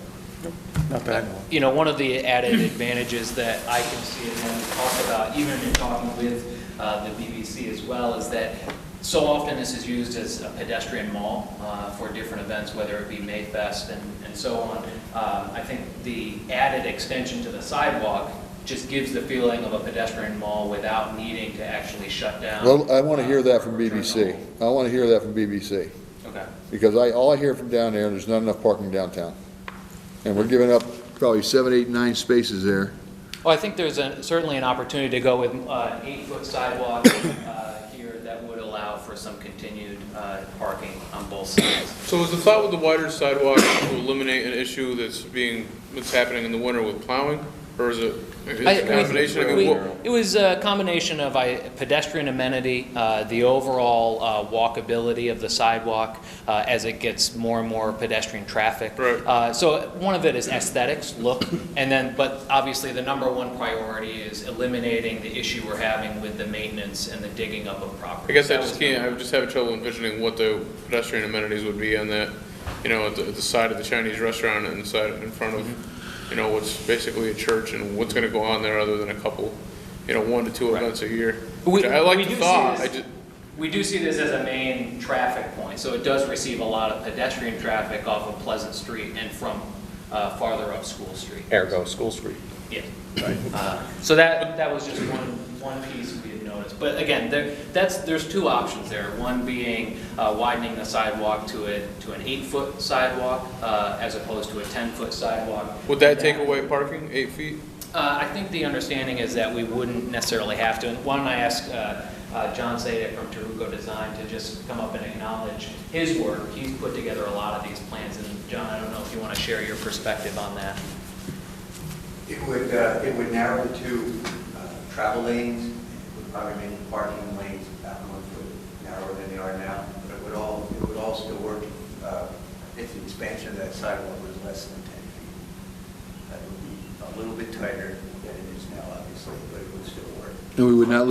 Not that I know. One of the added advantages that I can see, and we talk about, even in talking with the BBC as well, is that so often this is used as a pedestrian mall for different events, whether it be Mayfest and so on. I think the added extension to the sidewalk just gives the feeling of a pedestrian mall without needing to actually shut down. Well, I want to hear that from BBC. I want to hear that from BBC. Okay. Because all I hear from down there's not enough parking downtown. And we're giving up probably 7, 8, 9 spaces there. Well, I think there's certainly an opportunity to go with an 8-foot sidewalk here that would allow for some continued parking on both sides. So is the thought with the wider sidewalk to eliminate an issue that's happening in the winter with plowing? Or is it a combination? It was a combination of pedestrian amenity, the overall walkability of the sidewalk as it gets more and more pedestrian traffic. Right. So one of it is aesthetics, look, but obviously the number one priority is eliminating the issue we're having with the maintenance and the digging up of property. I guess I just have trouble envisioning what the pedestrian amenities would be on that, at the side of the Chinese restaurant and the side in front of what's basically a church, and what's going to go on there other than a couple, 1 to 2 events a year. I like the thought. We do see this as a main traffic point, so it does receive a lot of pedestrian traffic off of Pleasant Street and from farther up School Street. Ergo, School Street. Yeah. Right. So that was just one piece we had noticed. But again, there's 2 options there. One being widening the sidewalk to an 8-foot sidewalk as opposed to a 10-foot sidewalk. Would that take away parking, 8 feet? I think the understanding is that we wouldn't necessarily have to. And why don't I ask John Sadek from Tarugo Design to just come up and acknowledge his work. He's put together a lot of these plans. And John, I don't know if you want to share your perspective on that. It would narrow the 2 travel lanes. It would probably make the parking lanes are now, but it would all still work if the expansion of that sidewalk was less than 10 feet. That would be a little bit tighter than it is now, obviously, but it would still work. And we would not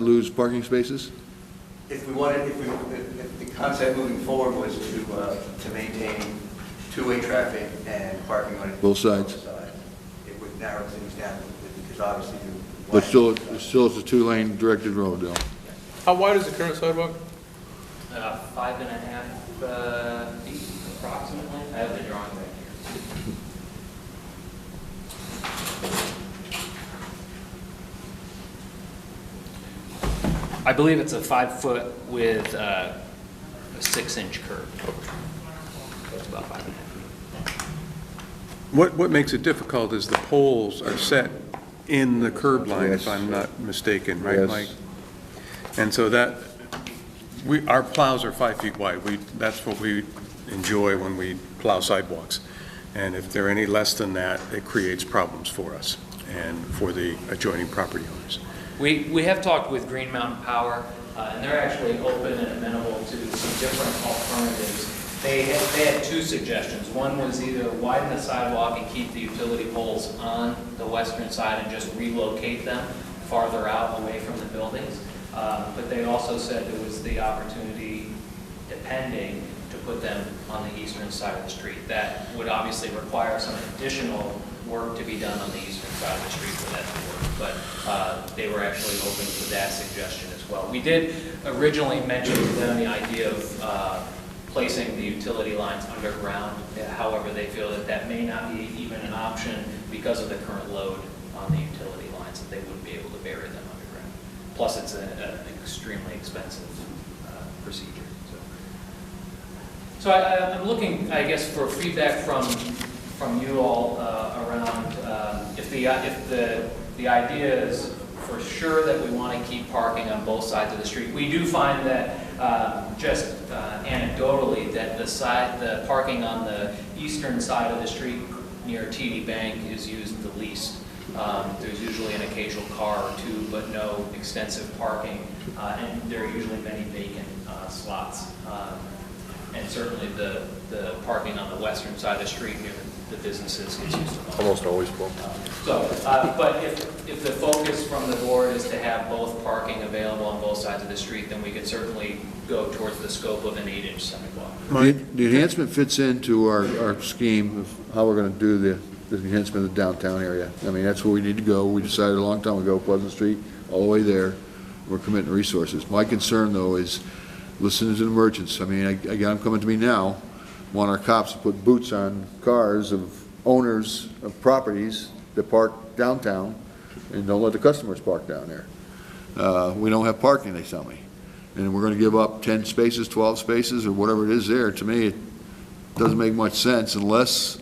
lose parking spaces? If the concept moving forward was to maintain two-way traffic and parking on Both sides. It would narrow things down a little bit, because obviously But still it's a two-lane directed road, though. How wide is the current sidewalk? 5.5 feet approximately. I have the drawing right here. I believe it's a 5 foot with a 6-inch curve. So it's about 5.5 feet. What makes it difficult is the poles are set in the curb line, if I'm not mistaken, right, Yes. Mike? And so that, our plows are 5 feet wide. That's what we enjoy when we plow sidewalks. And if they're any less than that, it creates problems for us and for the adjoining property owners. We have talked with Green Mountain Power, and they're actually open and amenable to some different alternatives. They had two suggestions. One was either widen the sidewalk and keep the utility poles on the western side and just relocate them farther out away from the buildings. But they also said there was the opportunity, depending, to put them on the eastern side of the street. That would obviously require some additional work to be done on the eastern side of the street for that to work. But they were actually open to that suggestion as well. We did originally mention to them the idea of placing the utility lines underground. However, they feel that that may not be even an option because of the current load on the utility lines, that they wouldn't be able to bury them underground. Plus, it's an extremely expensive procedure. So I'm looking, I guess, for feedback from you all around if the idea is for sure that we want to keep parking on both sides of the street. We do find that just anecdotally that the parking on the eastern side of the street near TD Bank is used the least. There's usually an occasional car or two, but no extensive parking, and there are usually many vacant slots. And certainly the parking on the western side of the street near the businesses gets used a lot. Almost always full. But if the focus from the board is to have both parking available on both sides of the street, then we could certainly go towards the scope of an 8-inch sidewalk. The enhancement fits into our scheme of how we're going to do the enhancement of the downtown area. I mean, that's where we need to go. We decided a long time ago, Pleasant Street, all the way there. We're committing resources. My concern, though, is listening to the merchants. I mean, again, I'm coming to me now, want our cops to put boots on cars of owners of properties that park downtown and don't let the customers park down there. We don't have parking, they tell me. And we're going to give up 10 spaces, 12 spaces, or whatever it is there. To me, it doesn't make much sense unless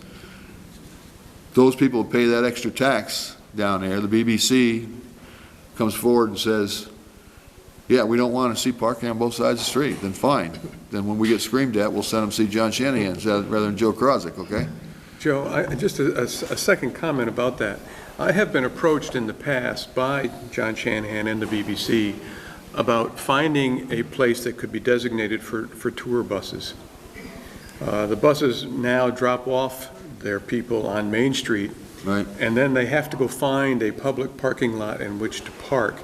those people pay that extra tax down there. The BBC comes forward and says, yeah, we don't want to see parking on both sides of the street, then fine. Then when we get screamed at, we'll send them to see John Shanahan rather than Joe Krozik, okay? Joe, just a second comment about that. I have been approached in the past by John Shanahan and the BBC about finding a place that could be designated for tour buses. The buses now drop off their people on Main Street, right, and then they have to go find a public parking lot in which to park.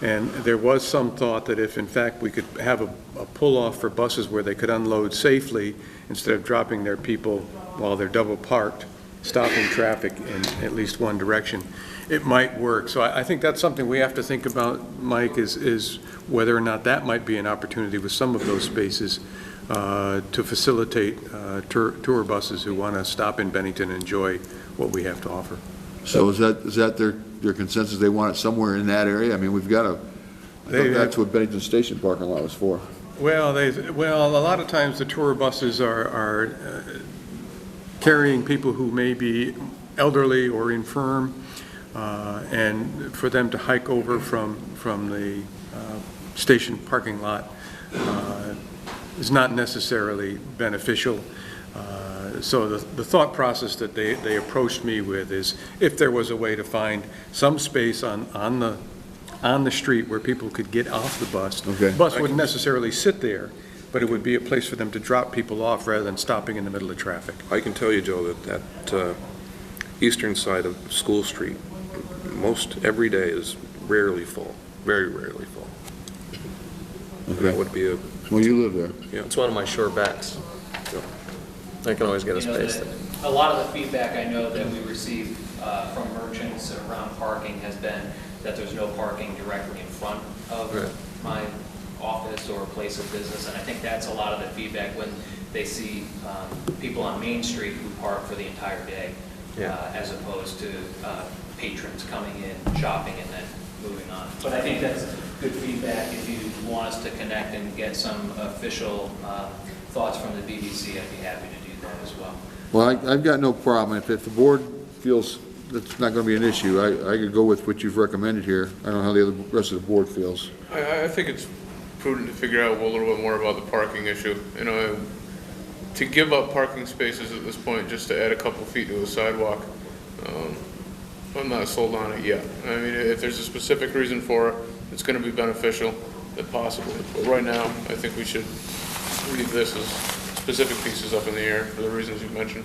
And there was some thought that if, in fact, we could have a pull-off for buses where they could unload safely instead of dropping their people while they're double parked, stopping traffic in at least one direction, it might work. So I think that's something we have to think about, Mike, is whether or not that might be an opportunity with some of those spaces to facilitate tour buses who want to stop in Bennington and enjoy what we have to offer. So is that their consensus? They want it somewhere in that area? I mean, we've got to, that's what Bennington Station parking lot was for. Well, a lot of times the tour buses are carrying people who may be elderly or infirm, and for them to hike over from the station parking lot is not necessarily beneficial. So the thought process that they approached me with is if there was a way to find some space on on the street where people could get off the bus. Okay. The bus wouldn't necessarily sit there, but it would be a place for them to drop people off rather than stopping in the middle of traffic. I can tell you, Joe, that eastern side of School Street, most every day is rarely full, very rarely full. That would be a, Well, you live there. yeah. It's one of my sure bets. I can always get a You know, space there. A lot of the feedback I know that we receive from merchants around parking has been that there's no parking directly in front of Right. my office or place of business, and I think that's a lot of the feedback when they see people on Main Street who park for the entire day, Yeah. as opposed to patrons coming in, shopping, and then moving on. But I think that's good feedback. If you want us to connect and get some official thoughts from the BBC, I'd be happy to do that as well. Well, I've got no problem. If the board feels that's not going to be an issue, I could go with what you've recommended here. I don't know how the rest of the board feels. I think it's prudent to figure out a little bit more about the parking issue. You know, to give up parking spaces at this point just to add a couple feet to a sidewalk, I'm not sold on it yet. I mean, if there's a specific reason for it, it's going to be beneficial, then possibly. But right now, I think we should leave this as specific pieces up in the air for the reasons you mentioned.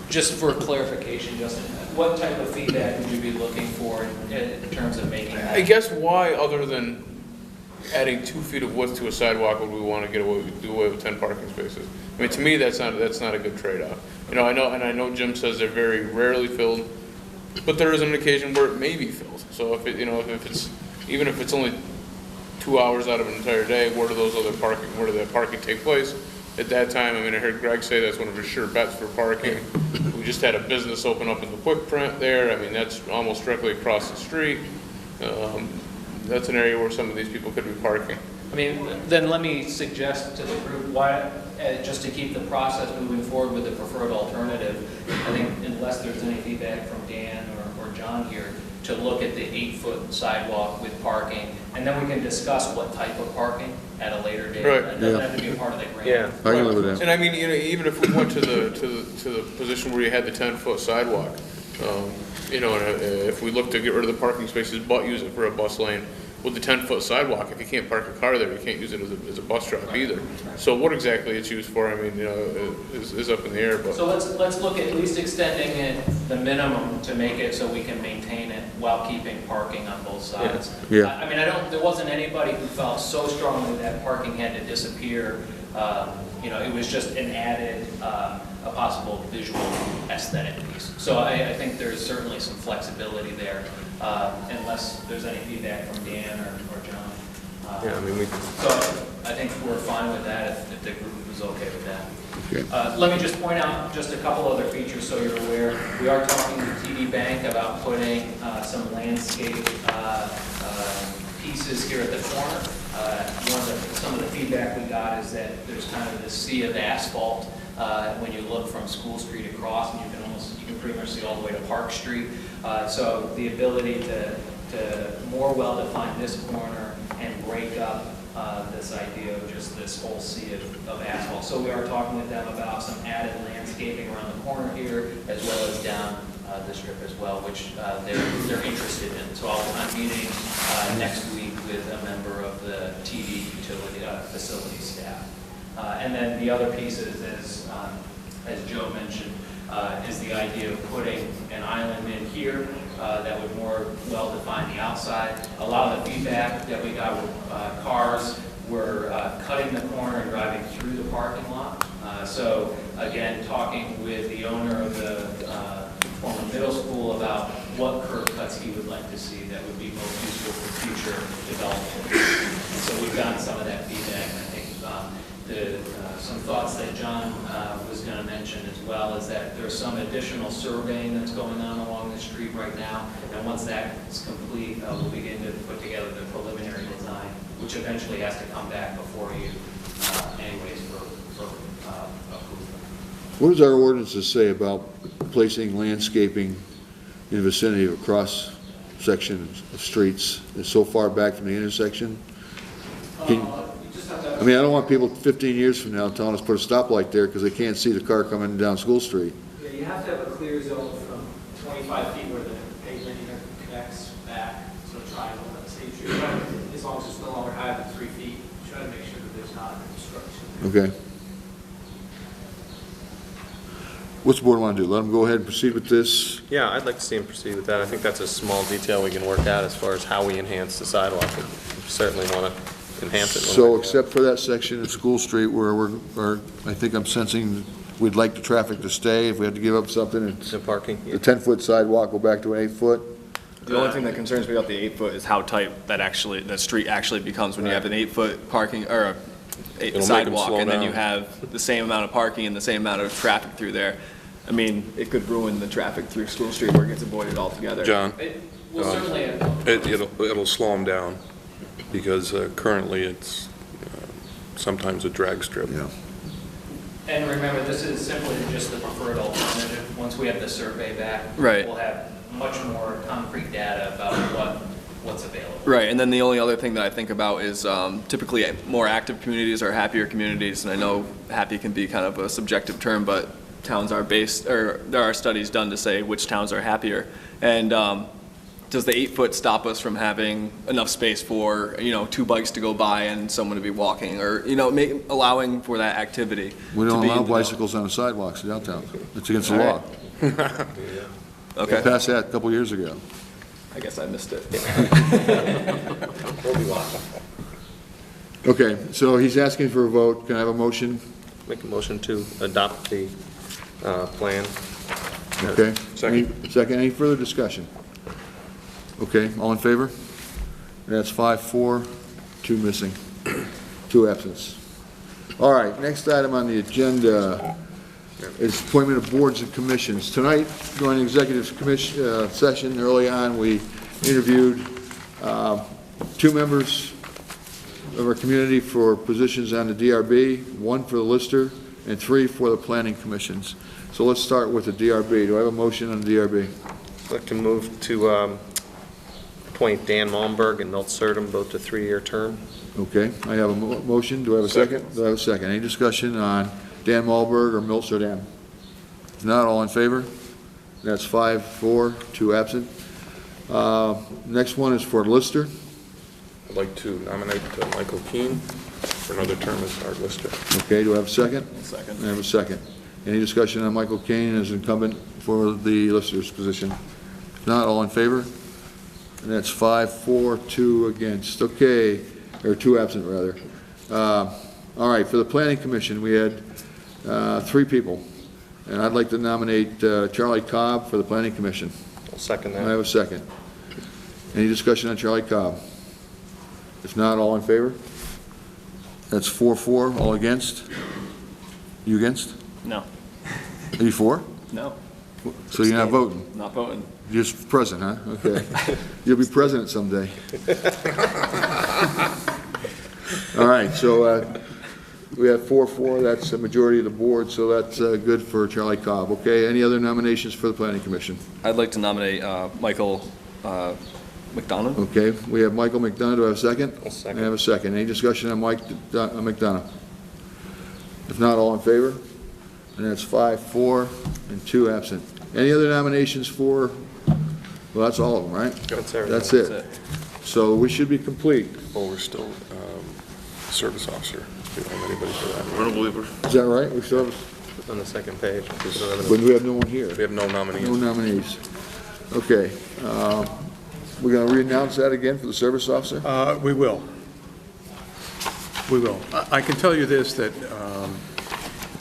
Just for clarification, Justin, what type of feedback would you be looking for in terms of making that? I guess why, other than adding 2 feet of width to a sidewalk, would we want to do away with 10 parking spaces? I mean, to me, that's not a good trade-off. You know, I know Jim says they're very rarely filled, but there is an occasion where it may be filled. So if it, you know, even if it's only 2 hours out of an entire day, where did that parking take place? At that time, I mean, I heard Greg say that's one of his sure bets for parking. We just had a business open up in the Quick Print there. I mean, that's almost directly across the street. That's an area where some of these people could be parking. I mean, then let me suggest to the group, why, just to keep the process moving forward with the preferred alternative, I think unless there's any feedback from Dan or John here, to look at the 8-foot sidewalk with parking, and then we can discuss what type of parking at a later date. Right. It doesn't have to be a part of the grant. Yeah. I can live with that. And I mean, you know, even if we went to the position where you had the 10-foot sidewalk, you know, and if we look to get rid of the parking spaces but use it for a bus lane, with the 10-foot sidewalk, if you can't park a car there, you can't use it as a bus stop either. So what exactly it's used for, I mean, you know, is up in the air. But So let's look at least extending it the minimum to make it so we can maintain it while keeping parking on both sides. Yeah. I mean, there wasn't anybody who felt so strongly that parking had to disappear. You know, it was just an added, a possible visual aesthetic piece. So I think there's certainly some flexibility there, unless there's any feedback from Dan or John. Yeah, I mean, So I think we're fine with that if the group was okay with that. Okay. Let me just point out just a couple other features so you're aware. We are talking to TD Bank about putting some landscape pieces here at the corner. Some of the feedback we got is that there's kind of this sea of asphalt when you look from School Street across, and you can pretty much see all the way to Park Street. So the ability to more well define this corner and break up this idea of just this whole sea of asphalt. So we are talking with them about some added landscaping around the corner here, as well as down the strip as well, which they're interested in. So I'm meeting next week with a member of the TD utility facility staff. And then the other pieces, as Joe mentioned, is the idea of putting an island in here that would more well define the outside. A lot of the feedback that we got with cars were cutting the corner and driving through the parking lot. So again, talking with the owner of the former middle school about what curb cuts he would like to see that would be most useful for future development. And so we've gotten some of that feedback. And I think some thoughts that John was going to mention as well is that there's some additional surveying that's going on along the street right now. And once that's complete, we'll begin to put together the preliminary design, which eventually has to come back before you anyways for approval. What does our ordinances say about placing landscaping in the vicinity of a cross section of streets that's so far back from the intersection? I mean, I don't want people 15 years from now telling us to put a stoplight there because they can't see the car coming down School Street. Yeah, you have to have a clear zone from 25 feet where the pavement interconnects back, so a triangle that's as long as it's no longer higher than 3 feet, try to make sure that there's not obstruction. Okay. What's the board want to do? Let them go ahead and proceed with this? Yeah, I'd like to see him proceed with that. I think that's a small detail we can work out as far as how we enhance the sidewalk. We certainly want to enhance it. So except for that section of School Street where I think I'm sensing we'd like the traffic to stay. If we have to give up something, it's The parking, the 10-foot sidewalk, go back to an 8-foot. The only thing that concerns me about the 8-foot is how tight that street actually becomes when you have an 8-foot parking, or It'll make 'em sidewalk, slow and then down. you have the same amount of parking and the same amount of traffic through there. I mean, it could ruin the traffic through School Street where it gets avoided altogether. John, Well, certainly, it'll slow them down, because currently it's sometimes a drag strip. Yeah. and remember, this is simply just the preferred alternative. Once we have the survey back, Right. we'll have much more concrete data about what's available. Right, and then the only other thing that I think about is typically more active communities are happier communities, and I know happy can be kind of a subjective term, but towns are based, or there are studies done to say which towns are happier. And does the 8-foot stop us from having enough space for, 2 bikes to go by and someone to be walking, or, allowing for that activity? We don't to be allow in the- bicycles on the sidewalks downtown. It's against the law. Okay, We passed that a couple years ago. I guess I missed it. Okay, so he's asking for a vote. Can I have a motion? Make a motion to adopt the plan. Okay. Second. Second, any further discussion? Okay, all in favor? That's 5-4, 2 missing, 2 absence. All right, next item on the agenda is appointment of boards and commissions. Tonight, during the executive session, early on, we interviewed 2 members of our community for positions on the DRB, 1 for the Lister, and 3 for the planning commissions. So let's start with the DRB. Do I have a motion on the DRB? I'd like to move to appoint Dan Malmberg and Milt Surtum both to 3-year term. Okay, I have a motion. Do I have a second? Do I have a second? Any discussion on Dan Malberg or Milt Surtam? If not, all in favor? That's 5-4, 2 absent. Next one is for Lister. I'd like to nominate Michael Keane for another term as our lister. Okay, do I have a second? Second. I have a second. Any discussion on Michael Kane as incumbent for the Lister's position? If not, all in favor? And that's 5-4, 2 against. Okay, or 2 absent, rather. All right, for the Planning Commission, we had 3 people. And I'd like to nominate Charlie Cobb for the Planning Commission. I'll second I that. have a second. Any discussion on Charlie Cobb? If not, all in favor? That's 4-4, all against? You against? No. Are you for? No, So you're not voting? not voting. You're just present, huh? Okay. You'll be president someday. All right, so we have 4-4, that's a majority of the board, so that's good for Charlie Cobb. Okay, any other nominations for the Planning Commission? I'd like to nominate Michael McDonough. Okay, we have Michael McDonough, do I have a second? I'll second. I have a second. Any discussion on Mike McDonough? If not, all in favor? And that's 5-4 and 2 absent. Any other nominations for, well, that's all of them, right? That's everything. That's it. So we should be complete. Well, we're still service officer. We don't have anybody for that. I don't believe we're Is that right? We still have, On the second page. but we have no one here. We have no nominees. No nominees. Okay. We're going to re-announce that again for the service officer? We will. We will. I can tell you this, that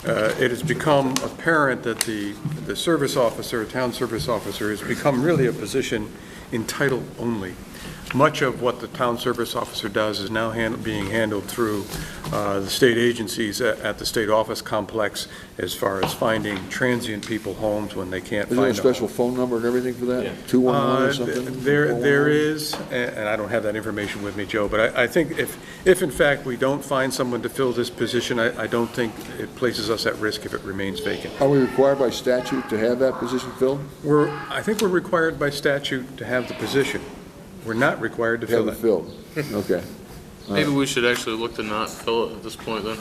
it has become apparent that the service officer, town service officer, has become really a position in title only. Much of what the town service officer does is now being handled through the state agencies at the state office complex as far as finding transient people homes when they can't Is there a find special phone number and everything for that? 211 or something? There is, and I don't have that information with me, Joe, but I think if in fact we don't find someone to fill this position, I don't think it places us at risk if it remains vacant. Are we required by statute to have that position filled? I think we're required by statute to have the position. We're not required to fill Have it. it filled? Okay. Maybe we should actually look to not fill it at this point then.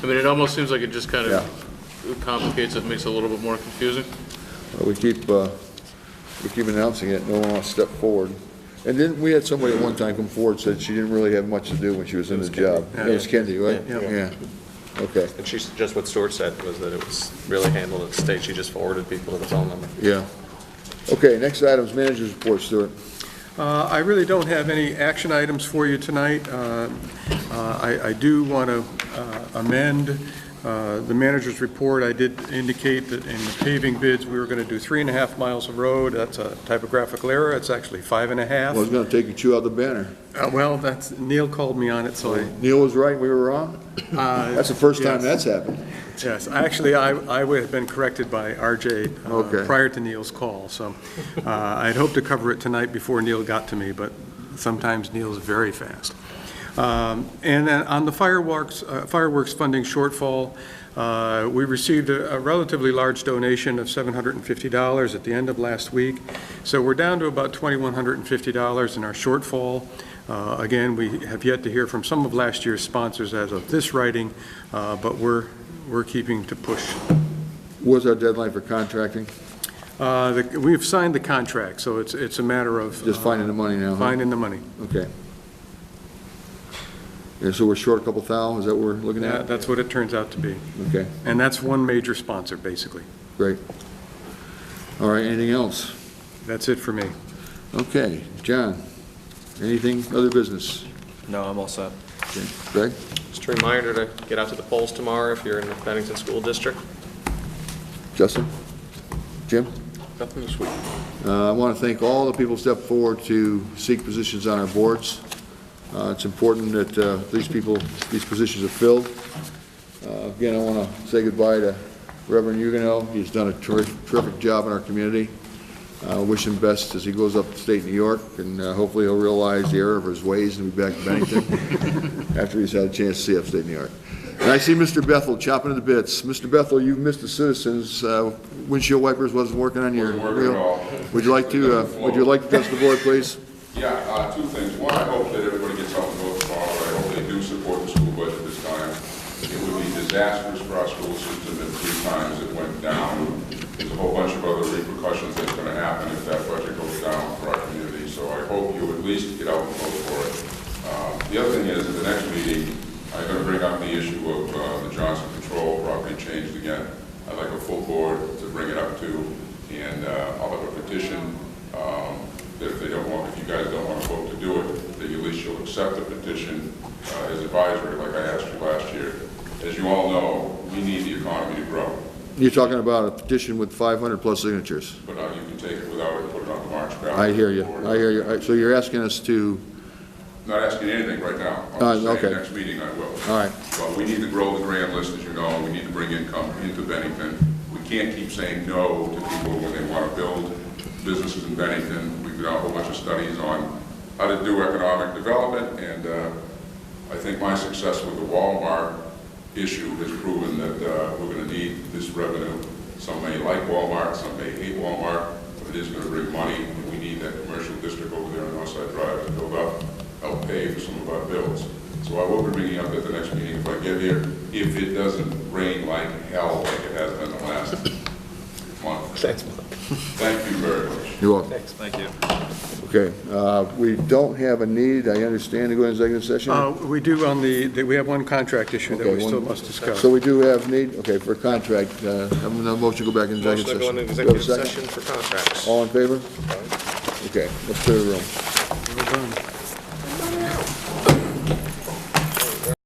I mean, it almost seems like it just kind of complicates it, makes it a little bit more confusing. We keep announcing it, no one wants to step forward. And then we had somebody at one time come forward, said she didn't really have much to do when she was in the job. Yeah. It was Kendi, right? Yeah. Okay, And she's, just what Stuart said, was that it was really handled at the state. She just forwarded people to the phone number. yeah. Okay, next item is manager's report, Stuart. I really don't have any action items for you tonight. I do want to amend the manager's report. I did indicate that in the paving bids, we were going to do 3.5 miles of road. That's a typographical error. It's actually 5.5. Well, I was gonna take you chew out the banner. Well, Neil called me on it, so Neil was right, we were wrong? That's the first time yes. that's happened. Yes, actually, I would have been corrected by RJ Okay. prior to Neil's call, so I'd hoped to cover it tonight before Neil got to me, but sometimes Neil's very fast. And then on the fireworks funding shortfall, we received a relatively large donation of $750 at the end of last week, so we're down to about $2,150 in our shortfall. Again, we have yet to hear from some of last year's sponsors as of this writing, but we're keeping to push. What's our deadline for contracting? We've signed the contract, so it's a matter of... Just finding the money now, huh? Finding the money. Okay. Yeah, so we're short a couple thou, is that what we're looking Yeah, at? that's what it turns out to be. Okay, And that's one major sponsor, basically. great. All right, anything else? That's it for me. Okay, John, anything, other business? No, I'm all set. Okay. Greg? Just a reminder to get out to the polls tomorrow if you're in the Bennington School District. Justin? Jim? Nothing this week. I want to thank all the people who stepped forward to seek positions on our boards. It's important that these positions are filled. Again, I want to say goodbye to Reverend Huguenot. He's done a terrific job in our community. Wish him best as he goes up to state New York, and hopefully he'll realize the error of his ways and be back to Bennington after he's had a chance to see upstate New York. And I see Mr. Bethel chopping at the bits. Mr. Bethel, you've missed the citizens. Windshield wipers wasn't working on your wheel. Would you like to address the board, please? Yeah, two things. One, I hope that everybody gets out and votes tomorrow. I hope they do support the school budget this time. It would be disastrous for our school system if 3 times it went down. There's a whole bunch of other repercussions that's going to happen if that budget goes down for our community. So I hope you at least get out and vote for it. The other thing is, at the next meeting, I'm going to bring up the issue of the Johnson Control property changed again. I'd like a full board to bring it up to, and I'll have a petition that if you guys don't want to vote to do it, that you at least you'll accept the petition as advisory, like I asked you last year. As you all know, we need the economy to grow. You're talking about a petition with 500 plus signatures. But you can take it without it, put it on the March ballot. I hear you. I hear you. So you're asking us to... Not asking anything right now. I'm just okay. saying next meeting I will. All right. But we need to grow the grand list, as you know. We need to bring income into Bennington. We can't keep saying no to people when they want to build businesses in Bennington. We've done a whole bunch of studies on how to do economic development, and I think my success with the Walmart issue has proven that we're going to need this revenue. Some may like Walmart, some may hate Walmart, but it is going to bring money, and we need that commercial district over there on Northside Drive to build up, help pay for some of our bills. So I will be bringing up at the next meeting if I get here, if it doesn't rain like hell like it has been the last month. Thanks. Thank you very much. You're welcome. Thanks. Thank you. Okay. We don't have a need, I understand, to go into executive session? We do we have one contract issue that we still must discuss. So we do have need, okay, for a contract. I'm going to motion to go back into executive Motion to session. go into Do we have a executive second? session for contracts. All in favor? Okay, let's clear the room. Well done.